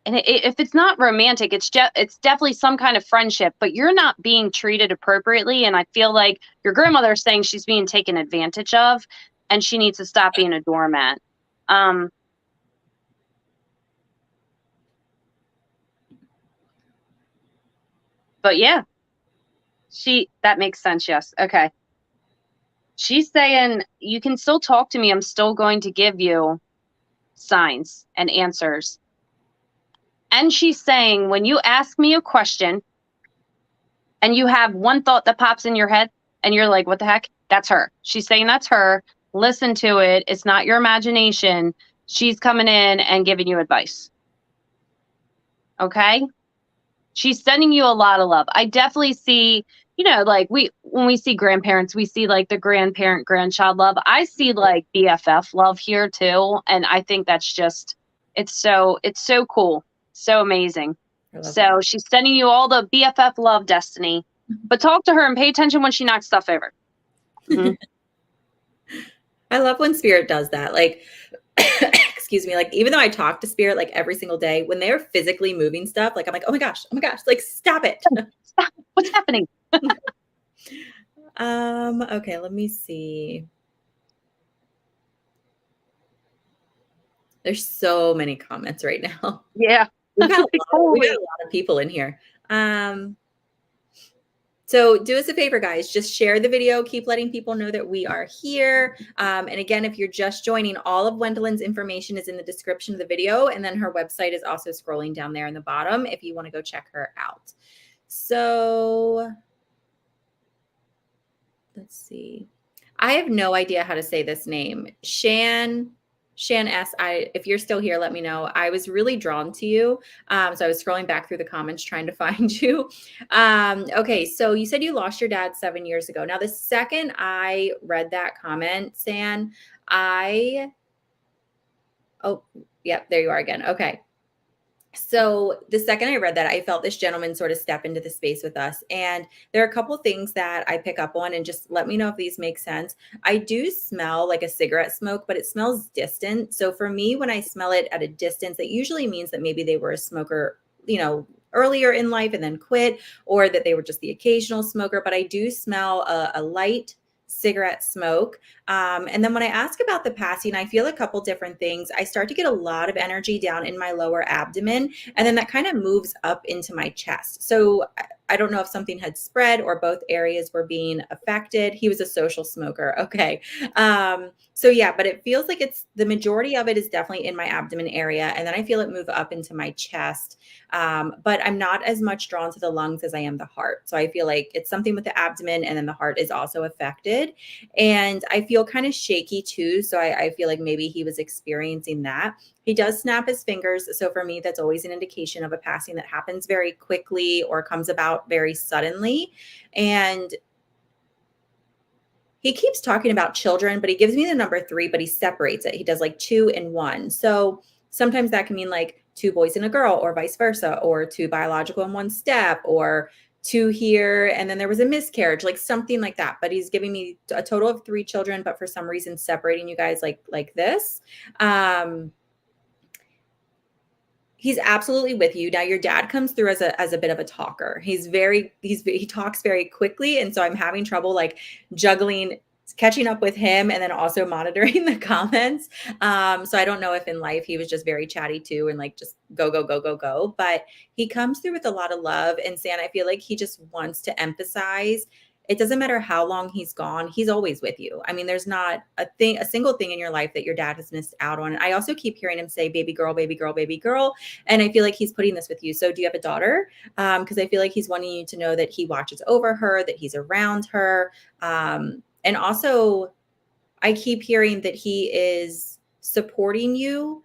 And if it's not romantic, it's definitely some kind of friendship, but you're not being treated appropriately. And I feel like your grandmother is saying she's being taken advantage of and she needs to stop being a doormat. But yeah, that makes sense. Yes. Okay. She's saying you can still talk to me. I'm still going to give you signs and answers. And she's saying when you ask me a question and you have one thought that pops in your head and you're like, what the heck? That's her. She's saying that's her. Listen to it. It's not your imagination. She's coming in and giving you advice. Okay? She's sending you a lot of love. I definitely see, you know, like when we see grandparents, we see like the grandparent grandchild love. I see like BFF love here too, and I think that's just it's so cool, so amazing. So that. she's sending you all the BFF love, Destiny, but talk to her and pay attention when she knocks stuff over. Mm-hmm. I love when Spirit does that. Like, excuse me, like even though I talk to Spirit like every single day, when they're physically moving stuff, like I'm like, oh my gosh, like stop it. Stop. What's happening? Okay, let me see. There's so many comments right now. Yeah. We got a lot of people in here. So do us a favor, guys, just share the video, keep letting people know that we are here. And again, if you're just joining, all of Wendalyn's information is in the description of the video. And then her website is also scrolling down there in the bottom if you want to go check her out. So let's see. I have no idea how to say this name. Shan S. If you're still here, let me know. I was really drawn to you. So I was scrolling back through the comments trying to find you. Okay, so you said you lost your dad 7 years ago. Now, the second I read that comment, San, oh, yep, there you are again. Okay. So the second I read that, I felt this gentleman sort of step into the space with us. And there are a couple things that I pick up on, and just let me know if these make sense. I do smell like a cigarette smoke, but it smells distant. So for me, when I smell it at a distance, that usually means that maybe they were a smoker, you know, earlier in life and then quit, or that they were just the occasional smoker. But I do smell a light cigarette smoke. And then when I ask about the passing, I feel a couple different things. I start to get a lot of energy down in my lower abdomen, and then that kind of moves up into my chest. So I don't know if something had spread or both areas were being affected. He was a social smoker. Okay. So yeah, but it feels like it's the majority of it is definitely in my abdomen area. And then I feel it move up into my chest. But I'm not as much drawn to the lungs as I am the heart. So I feel like it's something with the abdomen, and then the heart is also affected. And I feel kind of shaky too. So I feel like maybe he was experiencing that. He does snap his fingers. So for me, that's always an indication of a passing that happens very quickly or comes about very suddenly. And he keeps talking about children, but he gives me the number 3, but he separates it. He does like 2 and 1. So sometimes that can mean like 2 boys and a girl, or vice versa, or 2 biological in 1 step, or 2 here and then there was a miscarriage, like something like that. But he's giving me a total of 3 children, but for some reason separating you guys like this. He's absolutely with you. Now your dad comes through as a bit of a talker. He talks very quickly, and so I'm having trouble like juggling catching up with him and then also monitoring the comments. So I don't know if in life he was just very chatty too and like just go go go go go, but he comes through with a lot of love. And Stan, I feel like he just wants to emphasize it doesn't matter how long he's gone, he's always with you. I mean, there's not a single thing in your life that your dad has missed out on. I also keep hearing him say baby girl, baby girl, baby girl. And I feel like he's putting this with you. So do you have a daughter? Because I feel like he's wanting you to know that he watches over her, that he's around her. And also, I keep hearing that he is supporting you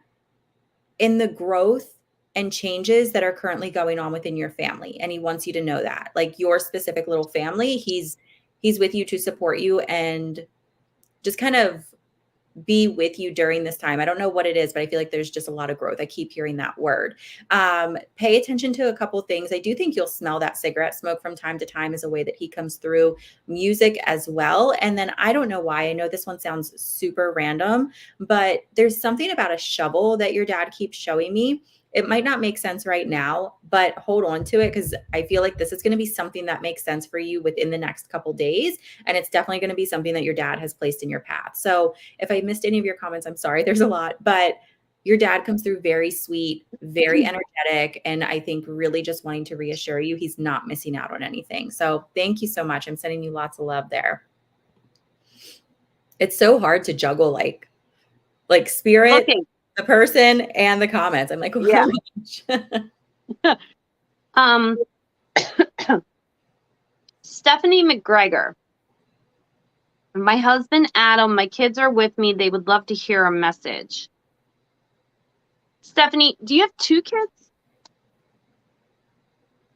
in the growth and changes that are currently going on within your family. And he wants you to know that, like your specific little family, he's with you to support you and just kind of be with you during this time. I don't know what it is, but I feel like there's just a lot of growth. I keep hearing that word. Pay attention to a couple of things. I do think you'll smell that cigarette smoke from time to time as a way that he comes through. Music as well. And then I don't know why, I know this one sounds super random, but there's something about a shovel that your dad keeps showing me. It might not make sense right now, but hold on to it because I feel like this is going to be something that makes sense for you within the next couple days. And it's definitely going to be something that your dad has placed in your path. So if I missed any of your comments, I'm sorry, there's a lot, but your dad comes through very sweet, very energetic, and I think really just wanting to reassure you he's not missing out on anything. So thank you so much. I'm sending you lots of love there. It's so hard to juggle like spirit, the person, and the comments. I'm like, yeah. Stephanie McGregor. My husband, Adam, my kids are with me. They would love to hear a message. Stephanie, do you have 2 kids?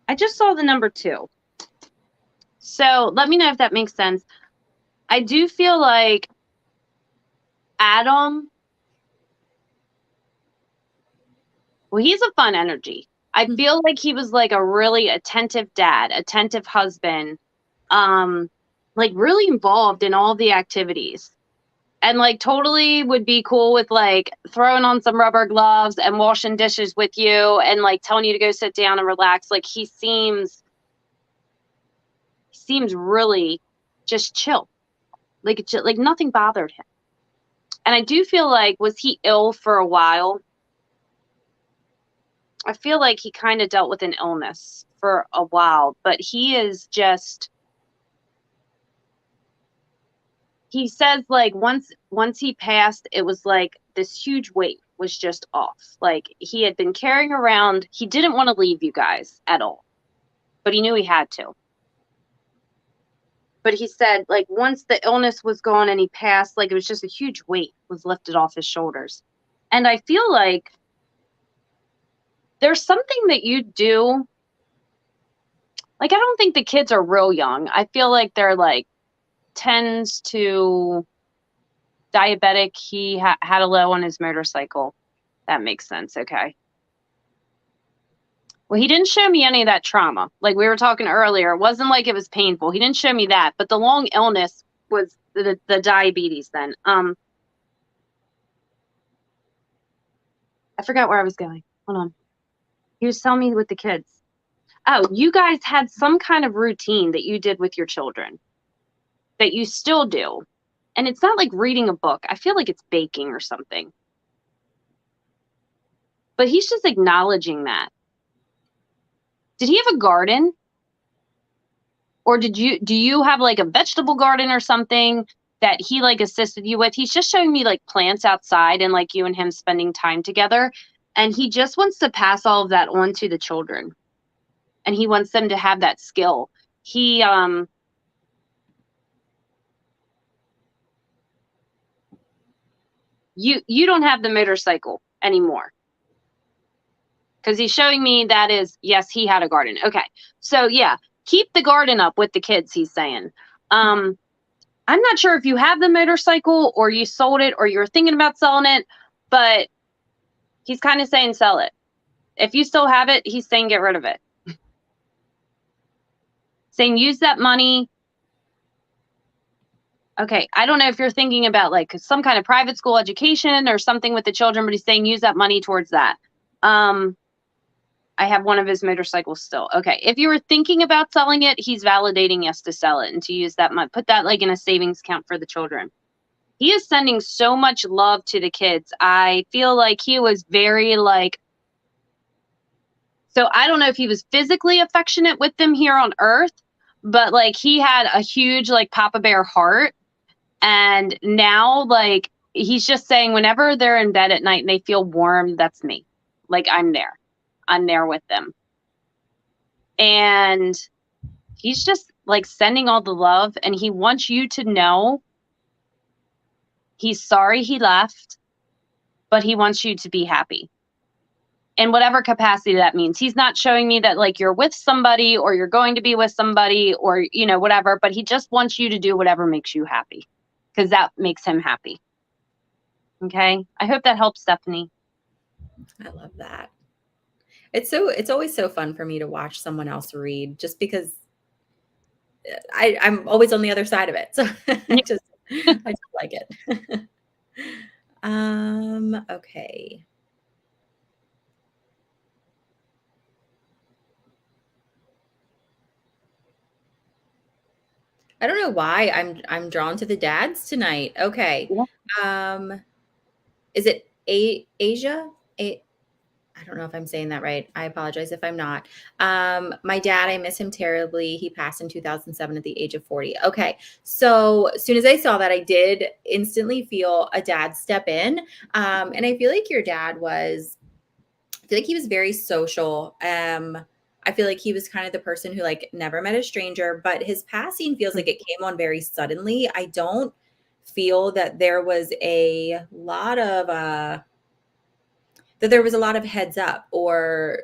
I just saw the number 2. So let me know if that makes sense. I do feel like Adam, well, he's a fun energy. I feel like he was like a really attentive dad, attentive husband, like really involved in all the activities. And like totally would be cool with like throwing on some rubber gloves and washing dishes with you and like telling you to go sit down and relax. Like he seems really just chill. Like nothing bothered him. And I do feel like, was he ill for a while? I feel like he kind of dealt with an illness for a while, but he is just, he says like once he passed, it was like this huge weight was just off. Like he had been carrying around, he didn't want to leave you guys at all, but he knew he had to. But he said like once the illness was gone and he passed, like it was just a huge weight was lifted off his shoulders. And I feel like there's something that you do. Like, I don't think the kids are real young. I feel like they're like 10s to diabetic. He had a low on his motorcycle. That makes sense. Okay. Well, he didn't show me any of that trauma. Like we were talking earlier, it wasn't like it was painful. He didn't show me that, but the long illness was the diabetes then. I forgot where I was going. Hold on. He was telling me with the kids. Oh, you guys had some kind of routine that you did with your children that you still do. And it's not like reading a book. I feel like it's baking or something. But he's just acknowledging that. Did he have a garden? Or do you have like a vegetable garden or something that he like assisted you with? He's just showing me like plants outside and like you and him spending time together. And he just wants to pass all of that on to the children. And he wants them to have that skill. He, you don't have the motorcycle anymore. Because he's showing me that is, yes, he had a garden. Okay. So yeah, keep the garden up with the kids, he's saying. I'm not sure if you have the motorcycle or you sold it or you were thinking about selling it, but he's kind of saying sell it. If you still have it, he's saying get rid of it. Saying use that money. Okay, I don't know if you're thinking about like some kind of private school education or something with the children, but he's saying use that money towards that. I have one of his motorcycles still. Okay, if you were thinking about selling it, he's validating us to sell it and to use that money. Put that like in a savings account for the children. He is sending so much love to the kids. I feel like he was very like, so I don't know if he was physically affectionate with them here on earth, but like he had a huge like Papa Bear heart. And now like he's just saying whenever they're in bed at night and they feel warm, that's me. Like I'm there. I'm there with them. And he's just like sending all the love, and he wants you to know he's sorry he left, but he wants you to be happy. In whatever capacity that means. He's not showing me that like you're with somebody or you're going to be with somebody or, you know, whatever, but he just wants you to do whatever makes you happy because that makes him happy. Okay. I hope that helps, Stephanie. I love that. It's always so fun for me to watch someone else read just because I'm always on the other side of it. So I just like it. Okay. I don't know why I'm drawn to the dads tonight. Okay. Is it Asia? I don't know if I'm saying that right. I apologize if I'm not. My dad, I miss him terribly. He passed in 2007 at the age of 40. Okay. So as soon as I saw that, I did instantly feel a dad step in. And I feel like your dad I feel like he was very social. I feel like he was kind of the person who like never met a stranger, but his passing feels like it came on very suddenly. I don't feel that there was a lot of heads up or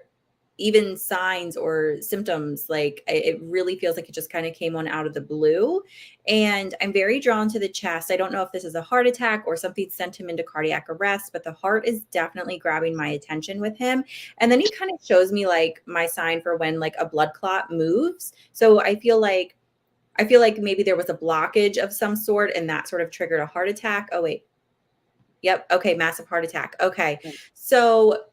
even signs or symptoms. Like it really feels like it just kind of came on out of the blue. And I'm very drawn to the chest. I don't know if this is a heart attack or something sent him into cardiac arrest, but the heart is definitely grabbing my attention with him. And then he kind of shows me like my sign for when like a blood clot moves. So I feel like maybe there was a blockage of some sort and that sort of triggered a heart attack. Oh, wait. Yep. Okay. Massive heart attack. Okay. So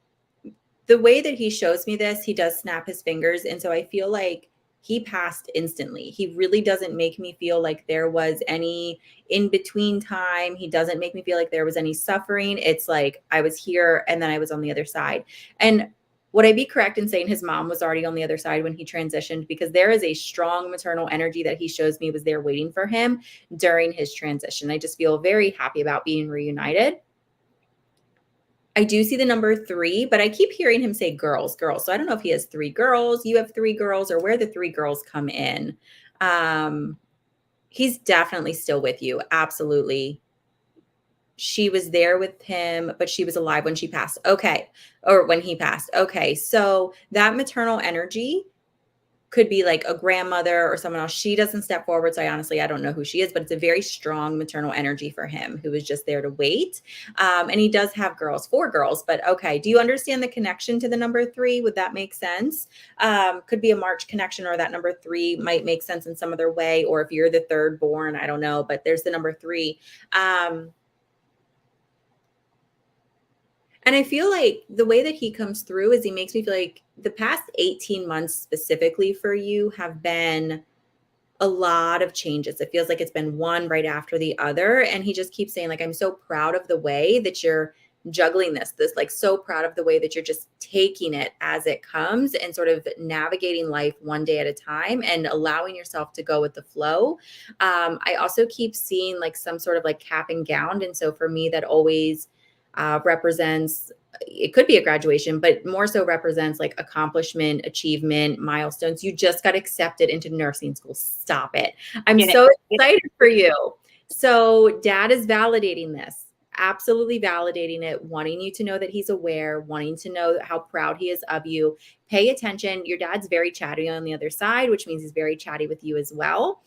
the way that he shows me this, he does snap his fingers. And so I feel like he passed instantly. He really doesn't make me feel like there was any in between time. He doesn't make me feel like there was any suffering. It's like I was here and then I was on the other side. And would I be correct in saying his mom was already on the other side when he transitioned? Because there is a strong maternal energy that he shows me was there waiting for him during his transition. I just feel very happy about being reunited. I do see the number 3, but I keep hearing him say girls. So I don't know if he has 3 girls, you have 3 girls, or where the 3 girls come in. He's definitely still with you. Absolutely. She was there with him, but she was alive when she passed. Okay. Or when he passed. Okay. So that maternal energy could be like a grandmother or someone else. She doesn't step forward. So I don't know who she is, but it's a very strong maternal energy for him who is just there to wait. And he does have 4 girls, but okay. Do you understand the connection to the number 3? Would that make sense? Could be a March connection, or that number 3 might make sense in some other way. Or if you're the 3rd born, I don't know, but there's the number 3. And I feel like the way that he comes through is he makes me feel like the past 18 months specifically for you have been a lot of changes. It feels like it's been one right after the other. And he just keeps saying, like, I'm so proud of the way that you're juggling this, like so proud of the way that you're just taking it as it comes and sort of navigating life one day at a time and allowing yourself to go with the flow. I also keep seeing like some sort of like cap and gown. And so for me, that always represents, it could be a graduation, but more so represents like accomplishment, achievement, milestones. You just got accepted into nursing school. Stop it. I'm so excited for you. So dad is validating this, absolutely validating it, wanting you to know that he's aware, wanting to know how proud he is of you. Pay attention. Your dad's very chatty on the other side, which means he's very chatty with you as well.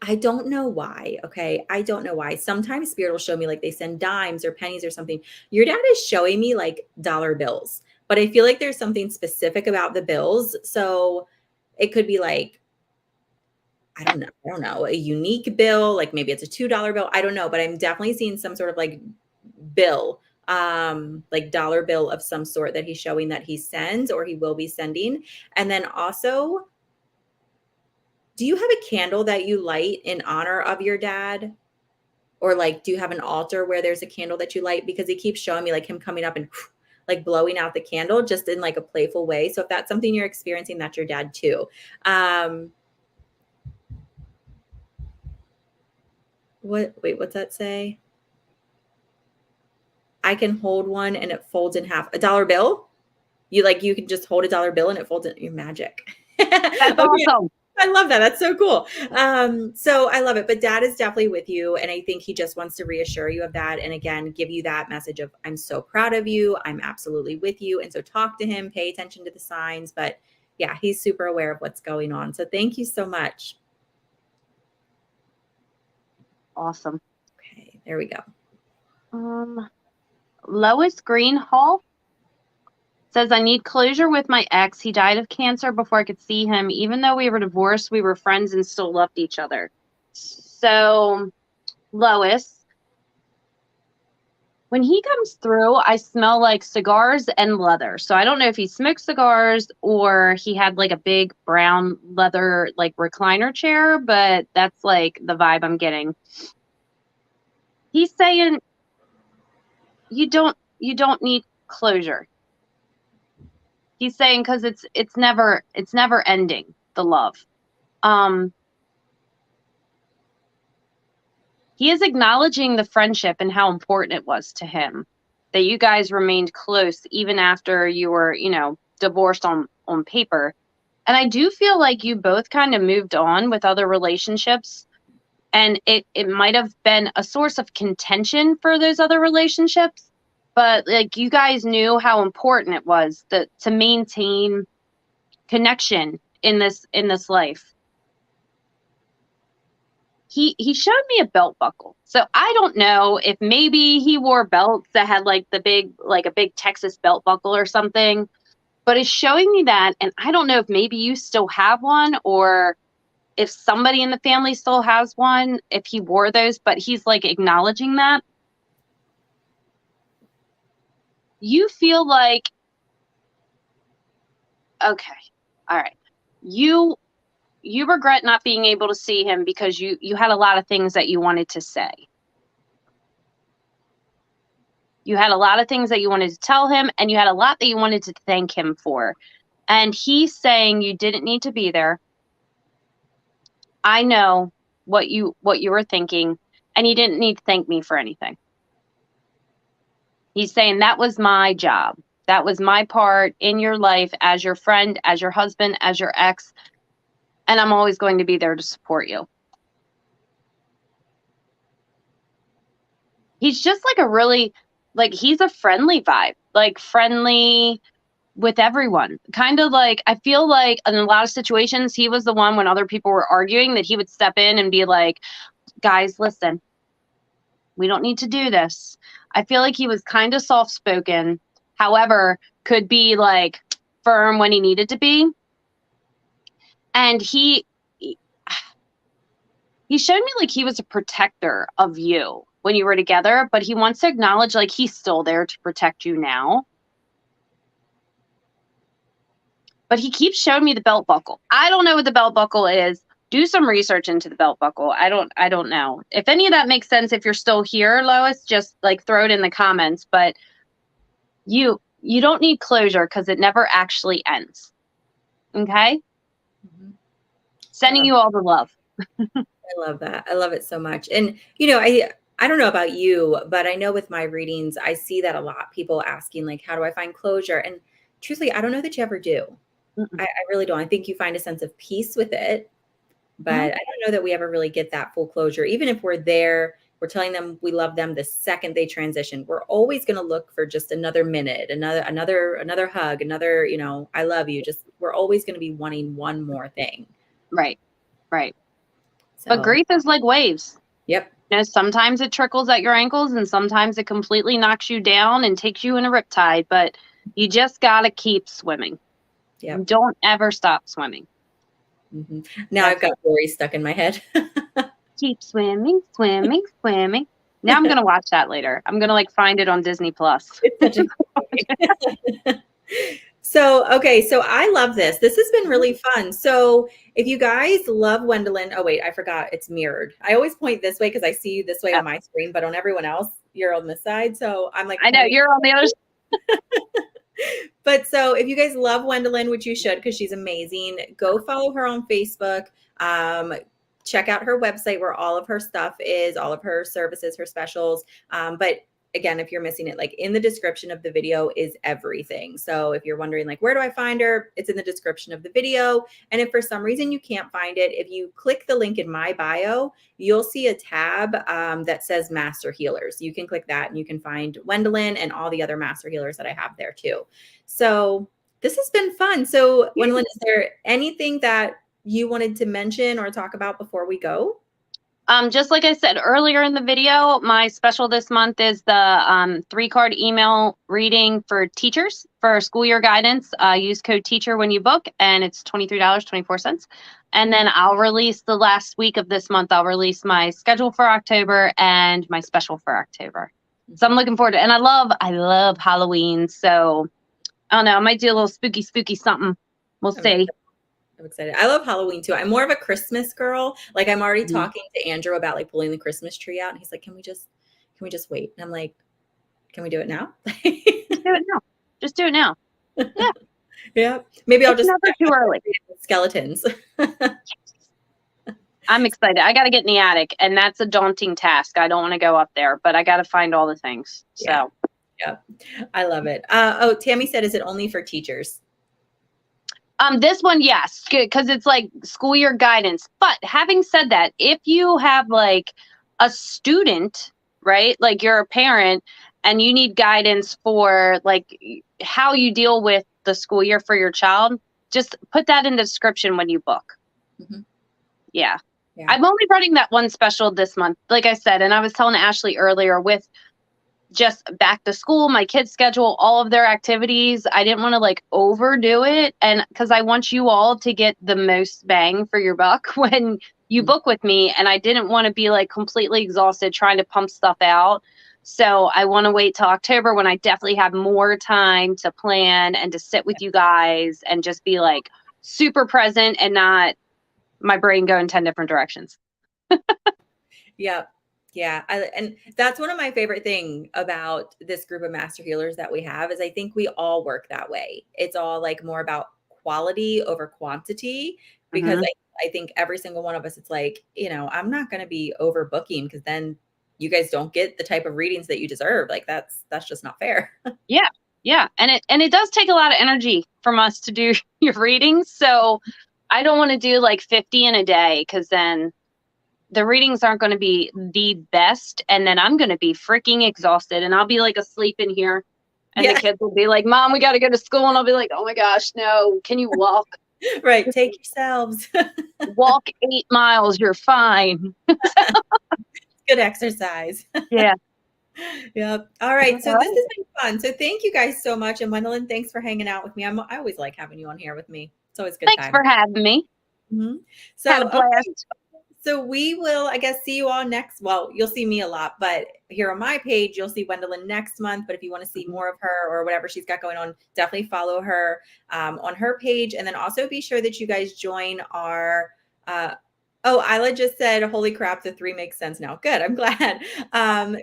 I don't know why. Okay. I don't know why. Sometimes spirit will show me like they send dimes or pennies or something. Your dad is showing me like dollar bills, but I feel like there's something specific about the bills. So it could be like, I don't know, a unique bill, like maybe it's a $2 bill. I don't know, but I'm definitely seeing some sort of like bill, like dollar bill of some sort that he's showing that he sends or he will be sending. And then also, do you have a candle that you light in honor of your dad? Or like, do you have an altar where there's a candle that you light? Because he keeps showing me like him coming up and like blowing out the candle just in like a playful way. So if that's something you're experiencing, that's your dad too. What's that say? I can hold one and it folds in half. A dollar bill? You can just hold a dollar bill and it folds in. You're magic. That's Okay. awesome. I love that. That's so cool. So I love it. But dad is definitely with you. And I think he just wants to reassure you of that. And again, give you that message of, I'm so proud of you. I'm absolutely with you. And so talk to him, pay attention to the signs. But yeah, he's super aware of what's going on. So thank you so much. Awesome. Okay, there we go. Lois Greenhall says, I need closure with my ex. He died of cancer before I could see him. Even though we were divorced, we were friends and still loved each other. So, Lois, when he comes through, I smell like cigars and leather. So I don't know if he smoked cigars or he had like a big brown leather like recliner chair, but that's like the vibe I'm getting. He's saying you don't need closure. He's saying because it's never ending, the love. He is acknowledging the friendship and how important it was to him that you guys remained close even after you were, divorced on paper. And I do feel like you both kind of moved on with other relationships, and it might have been a source of contention for those other relationships, but like you guys knew how important it was to maintain connection in this life. He showed me a belt buckle. So I don't know if maybe he wore belts that had like a big Texas belt buckle or something, but it's showing me that. And I don't know if maybe you still have one or if somebody in the family still has one, if he wore those, but he's like acknowledging that. You feel like, okay, all right. You regret not being able to see him because you had a lot of things that you wanted to say. You had a lot of things that you wanted to tell him, and you had a lot that you wanted to thank him for. And he's saying you didn't need to be there. I know what you were thinking, and you didn't need to thank me for anything. He's saying that was my job. That was my part in your life as your friend, as your husband, as your ex. And I'm always going to be there to support you. He's just like a really, like, he's a friendly vibe, like friendly with everyone. Kind of like, I feel like in a lot of situations, he was the one when other people were arguing that he would step in and be like, guys, listen, we don't need to do this. I feel like he was kind of soft-spoken, however, could be like firm when he needed to be. And he showed me like he was a protector of you when you were together, but he wants to acknowledge like he's still there to protect you now. But he keeps showing me the belt buckle. I don't know what the belt buckle is. Do some research into the belt buckle. I don't know. If any of that makes sense, if you're still here, Lois, just like throw it in the comments. But you don't need closure because it never actually ends. Okay? Mm-hmm. Sending you all the love. I love that. I love it so much. And, I don't know about you, but I know with my readings, I see that a lot. People asking, like, how do I find closure? And truthfully, I don't know that you ever do. I really don't. I think you find a sense of peace with it, but I don't know that we ever really get that full closure. Even if we're there, we're telling them we love them the second they transition. We're always going to look for just another minute, another hug, another, I love you. Just we're always going to be wanting one more thing. Right. Right. But So, grief is like waves. yep. You know, sometimes it trickles at your ankles and sometimes it completely knocks you down and takes you in a riptide, but you just got to keep swimming. Yep. Don't ever stop swimming. Now I've got Dory stuck in my head. Keep swimming, swimming, swimming. Now I'm going to watch that later. I'm going to like find it on Disney Plus. It's such a good movie. So, okay, so I love this. This has been really fun. So, if you guys love Wendalynn, oh wait, I forgot it's mirrored. I always point this way because I see you this way on my screen, but on everyone else, you're on this side. So I'm like, I know you're on the other side. But so if you guys love Wendalynn, which you should because she's amazing, go follow her on Facebook. Check out her website where all of her stuff is, all of her services, her specials. But again, if you're missing it, like in the description of the video is everything. So if you're wondering like, where do I find her? It's in the description of the video. And if for some reason you can't find it, if you click the link in my bio, you'll see a tab that says Master Healers. You can click that and you can find Wendalynn and all the other Master Healers that I have there too. So this has been fun. So Wendalynn, is there anything that you wanted to mention or talk about before we go? Just like I said earlier in the video, my special this month is the 3-card email reading for teachers for school year guidance. Use code teacher when you book, and it's $23.24. And then I'll release the last week of this month. I'll release my schedule for October and my special for October. So I'm looking forward to it. And I love Halloween. So I don't know. I might do a little spooky something. We'll see. I'm excited. I love Halloween too. I'm more of a Christmas girl. Like I'm already talking to Andrew about like pulling the Christmas tree out. And he's like, can we just wait? And I'm like, can we do it now? Just do it now. Just do it now. Yeah. Yeah. Maybe I'll just never too early. Skeletons. I'm excited. I got to get in the attic, and that's a daunting task. I don't want to go up there, but I got to find all the things. So yeah. I love it. Oh, Tammy said, is it only for teachers? This one, yes, because it's like school year guidance. But having said that, if you have like a student, right, like you're a parent and you need guidance for like how you deal with the school year for your child, just put that in the description when you book. Yeah. I'm only running that one special this month, like I said, and I was telling Ashley earlier with just back to school, my kids schedule, all of their activities. I didn't want to like overdo it. And because I want you all to get the most bang for your buck when you book with me. And I didn't want to be like completely exhausted trying to pump stuff out. So I want to wait till October when I definitely have more time to plan and to sit with you guys and just be like super present and not my brain go in 10 different directions. Yep. Yeah. And that's one of my favorite things about this group of master healers that we have is I think we all work that way. It's all like more about quality over quantity because I think every single one of us, it's like, you know, I'm not going to be overbooking because then you guys don't get the type of readings that you deserve. Like that's just not fair. Yeah. Yeah. And it does take a lot of energy from us to do your readings. So I don't want to do like 50 in a day because then the readings aren't going to be the best. And then I'm going to be freaking exhausted and I'll be like asleep in here. And the kids will be like, Mom, we got to go to school. And I'll be like, oh my gosh, no. Can you walk? Right. Take yourselves. Walk 8 miles. You're fine. Good exercise. Yeah. Yep. All right. So this has been fun. So thank you guys so much. And Wendalynn, thanks for hanging out with me. I always like having you on here with me. It's always good. Thanks for having me. So, had a blast. Okay. So we will, I guess, see you all next. Well, you'll see me a lot, but here on my page, you'll see Wendalynn next month. But if you want to see more of her or whatever she's got going on, definitely follow her on her page. And then also be sure that you guys join our, oh, Isla just said, holy crap, the 3 makes sense now. Good. I'm glad.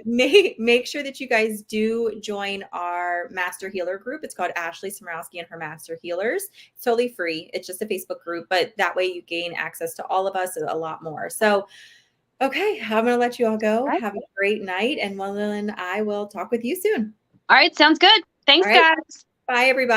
Make sure that you guys do join our Master Healer group. It's called Ashley Smarowsky and her Master Healers. It's totally free. It's just a Facebook group, but that way you gain access to all of us a lot more. So, okay, I'm going to let you all go. Right. Have a great night. And Wendalynn, I will talk with you soon. All right. Sounds good. Thanks, guys. Bye, everybody.